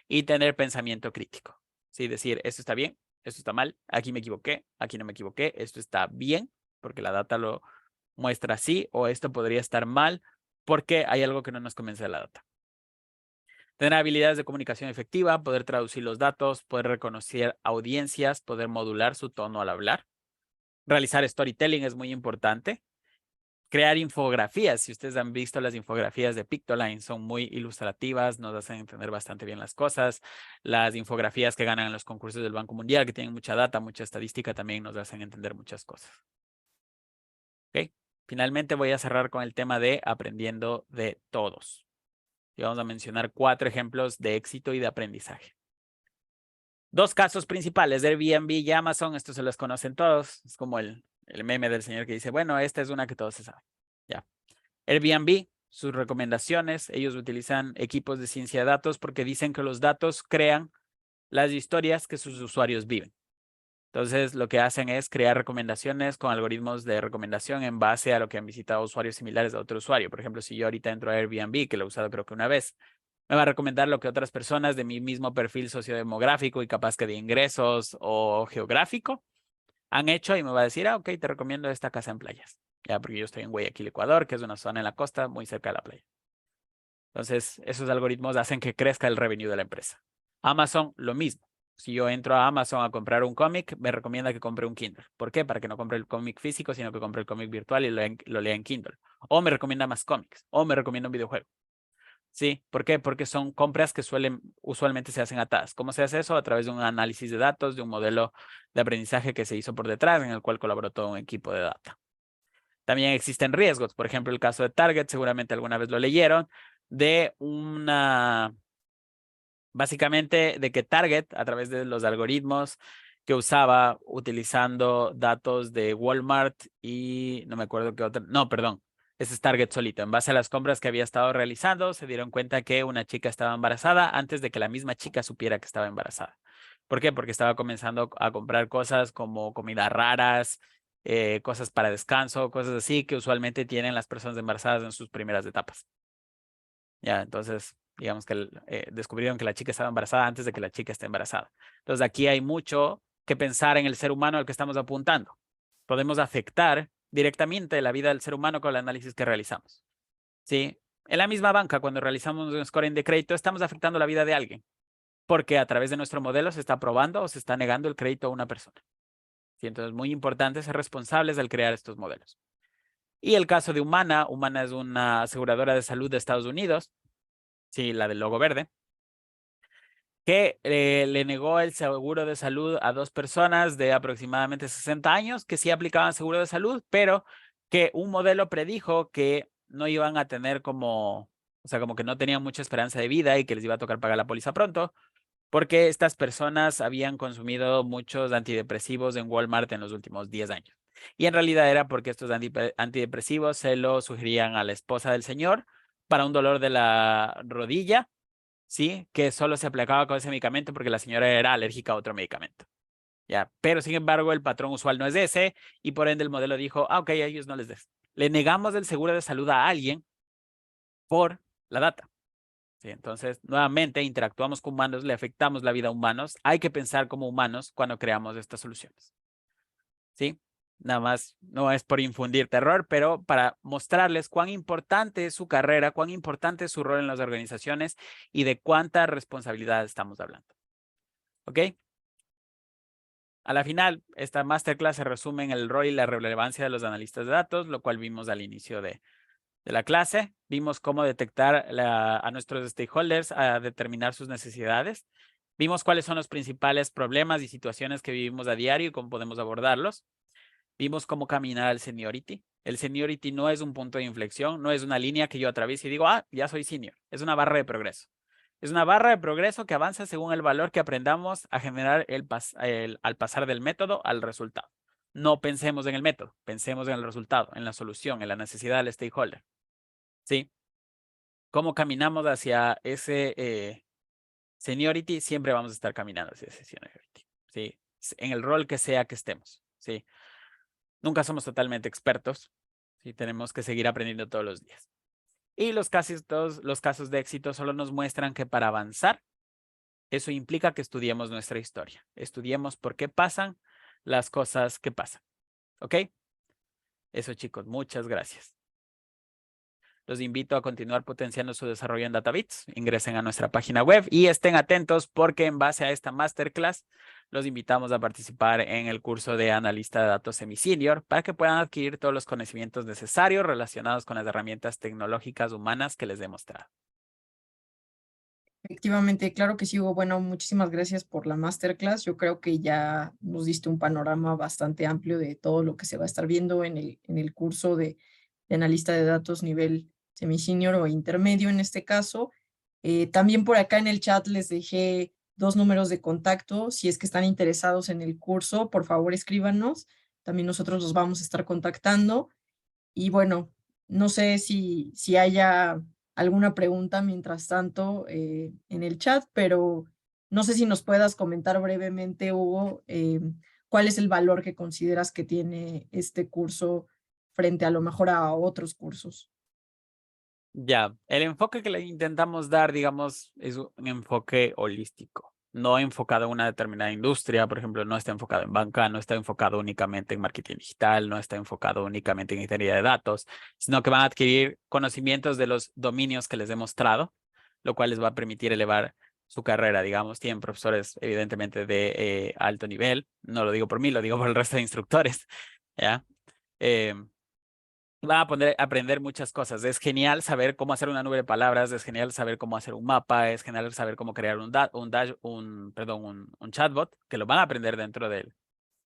Y tener pensamiento crítico. Sí, decir, esto está bien, esto está mal, aquí me equivoqué, aquí no me equivoqué, esto está bien, porque la data lo muestra así, o esto podría estar mal, porque hay algo que no nos convence de la data. Tener habilidades de comunicación efectiva, poder traducir los datos, poder reconocer audiencias, poder modular su tono al hablar. Realizar storytelling es muy importante. Crear infografías. Si ustedes han visto las infografías de Pictoline, son muy ilustrativas, nos hacen entender bastante bien las cosas. Las infografías que ganan en los concursos del Banco Mundial, que tienen mucha data, mucha estadística, también nos hacen entender muchas cosas. ¿Ok? Finalmente voy a cerrar con el tema de aprendiendo de todos. Y vamos a mencionar 4 ejemplos de éxito y de aprendizaje. 2 casos principales de Airbnb y Amazon. Estos se los conocen todos. Es como el meme del señor que dice, bueno, esta es una que todos se saben. Ya. Airbnb, sus recomendaciones. Ellos utilizan equipos de ciencia de datos porque dicen que los datos crean las historias que sus usuarios viven. Entonces, lo que hacen es crear recomendaciones con algoritmos de recomendación en base a lo que han visitado usuarios similares a otro usuario. Por ejemplo, si yo ahorita entro a Airbnb, que lo he usado creo que una vez, me va a recomendar lo que otras personas de mi mismo perfil sociodemográfico y capaz que de ingresos o geográfico han hecho y me va a decir, ok, te recomiendo esta casa en playas. Ya, porque yo estoy en Guayaquil, Ecuador, que es una zona en la costa muy cerca de la playa. Entonces, esos algoritmos hacen que crezca el revenue de la empresa. Amazon, lo mismo. Si yo entro a Amazon a comprar un cómic, me recomienda que compre un Kindle. ¿Por qué? Para que no compre el cómic físico, sino que compre el cómic virtual y lo lea en Kindle. O me recomienda más cómics. O me recomienda un videojuego. ¿Sí? ¿Por qué? Porque son compras que usualmente se hacen atadas. ¿Cómo se hace eso? A través de un análisis de datos, de un modelo de aprendizaje que se hizo por detrás, en el cual colaboró todo un equipo de data. También existen riesgos. Por ejemplo, el caso de Target, seguramente alguna vez lo leyeron, básicamente de que Target, a través de los algoritmos que usaba utilizando datos de Walmart y no me acuerdo qué otra, no, perdón, ese es Target solito. En base a las compras que había estado realizando, se dieron cuenta que una chica estaba embarazada antes de que la misma chica supiera que estaba embarazada. ¿Por qué? Porque estaba comenzando a comprar cosas como comidas raras, cosas para descanso, cosas así que usualmente tienen las personas embarazadas en sus primeras etapas. Ya, entonces, digamos que descubrieron que la chica estaba embarazada antes de que la chica esté embarazada. Entonces, aquí hay mucho que pensar en el ser humano al que estamos apuntando. Podemos afectar directamente la vida del ser humano con el análisis que realizamos. ¿Sí? En la misma banca, cuando realizamos un scoring de crédito, estamos afectando la vida de alguien, porque a través de nuestro modelo se está aprobando o se está negando el crédito a una persona. ¿Sí? Entonces, es muy importante ser responsables al crear estos modelos. Y el caso de Humana, Humana es una aseguradora de salud de Estados Unidos, sí, la del logo verde. que le negó el seguro de salud a 2 personas de aproximadamente 60 años que sí aplicaban seguro de salud, pero que un modelo predijo que no iban a tener como, o sea, como que no tenían mucha esperanza de vida y que les iba a tocar pagar la póliza pronto, porque estas personas habían consumido muchos antidepresivos en Walmart en los últimos 10 años. Y en realidad era porque estos antidepresivos se lo sugerían a la esposa del señor para un dolor de la rodilla, ¿sí? Que solo se aplicaba con ese medicamento porque la señora era alérgica a otro medicamento. ¿Ya? Pero sin embargo, el patrón usual no es ese y por ende el modelo dijo, ok, a ellos no les des. Le negamos el seguro de salud a alguien por la data. ¿Sí? Entonces, nuevamente, interactuamos con humanos, le afectamos la vida a humanos. Hay que pensar como humanos cuando creamos estas soluciones. ¿Sí? Nada más, no es por infundir terror, pero para mostrarles cuán importante es su carrera, cuán importante es su rol en las organizaciones y de cuánta responsabilidad estamos hablando. ¿Ok? A la final, esta masterclass se resume en el rol y la relevancia de los analistas de datos, lo cual vimos al inicio de la clase. Vimos cómo detectar a nuestros stakeholders, a determinar sus necesidades. Vimos cuáles son los principales problemas y situaciones que vivimos a diario y cómo podemos abordarlos. Vimos cómo caminar al seniority. El seniority no es un punto de inflexión, no es una línea que yo atraviese y digo, ah, ya soy senior. Es una barra de progreso. Es una barra de progreso que avanza según el valor que aprendamos a generar al pasar del método al resultado. No pensemos en el método, pensemos en el resultado, en la solución, en la necesidad del stakeholder. ¿Sí? Cómo caminamos hacia ese seniority, siempre vamos a estar caminando hacia ese seniority. ¿Sí? En el rol que sea que estemos. ¿Sí? Nunca somos totalmente expertos. ¿Sí? Tenemos que seguir aprendiendo todos los días. Y todos los casos de éxito solo nos muestran que para avanzar, eso implica que estudiemos nuestra historia. Estudiemos por qué pasan las cosas que pasan. ¿Ok? Eso, chicos, muchas gracias. Los invito a continuar potenciando su desarrollo en DataBits. Ingresen a nuestra página web y estén atentos porque en base a esta masterclass los invitamos a participar en el curso de analista de datos semi-senior para que puedan adquirir todos los conocimientos necesarios relacionados con las herramientas tecnológicas humanas que les he mostrado. Efectivamente, claro que sí, Hugo. Bueno, muchísimas gracias por la masterclass. Yo creo que ya nos diste un panorama bastante amplio de todo lo que se va a estar viendo en el curso de analista de datos nivel semi-senior o intermedio en este caso. También por acá en el chat les dejé 2 números de contacto. Si es que están interesados en el curso, por favor escríbanos. También nosotros los vamos a estar contactando. Y bueno, no sé si haya alguna pregunta mientras tanto en el chat, pero no sé si nos puedas comentar brevemente, Hugo, cuál es el valor que consideras que tiene este curso frente a lo mejor a otros cursos. Ya, el enfoque que le intentamos dar, digamos, es un enfoque holístico, no enfocado en una determinada industria, por ejemplo, no está enfocado en banca, no está enfocado únicamente en marketing digital, no está enfocado únicamente en ingeniería de datos, sino que van a adquirir conocimientos de los dominios que les he mostrado, lo cual les va a permitir elevar su carrera, digamos. Tienen profesores, evidentemente, de alto nivel, no lo digo por mí, lo digo por el resto de instructores, ¿ya? Van a aprender muchas cosas. Es genial saber cómo hacer una nube de palabras, es genial saber cómo hacer un mapa, es genial saber cómo crear un chatbot, que lo van a aprender dentro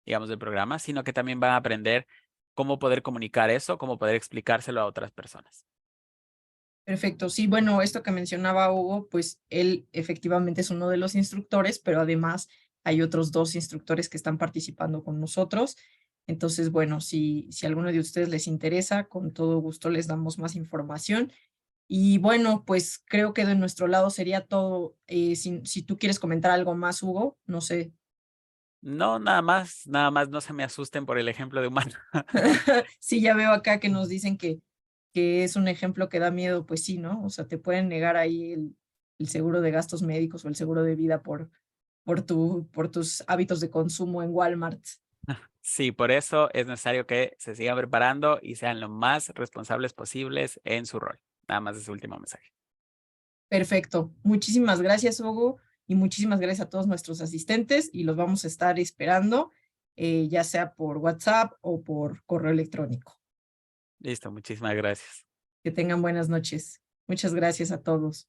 digamos, del programa, sino que también van a aprender cómo poder comunicar eso, cómo poder explicárselo a otras personas. Perfecto. Sí, bueno, esto que mencionaba Hugo, pues él efectivamente es uno de los instructores, pero además hay otros 2 instructores que están participando con nosotros. Entonces, bueno, si alguno de ustedes les interesa, con todo gusto les damos más información. Y bueno, pues creo que de nuestro lado sería todo. Si tú quieres comentar algo más, Hugo, no sé. No, nada más no se me asusten por el ejemplo de humano. Sí, ya veo acá que nos dicen que es un ejemplo que da miedo, pues sí, ¿no? O sea, te pueden negar ahí el seguro de gastos médicos o el seguro de vida por tus hábitos de consumo en Walmart. Sí, por eso es necesario que se sigan preparando y sean lo más responsables posibles en su rol. Nada más ese último mensaje. Perfecto. Muchísimas gracias, Hugo, y muchísimas gracias a todos nuestros asistentes y los vamos a estar esperando, ya sea por WhatsApp o por correo electrónico. Listo, muchísimas gracias. Que tengan buenas noches. Muchas gracias a todos.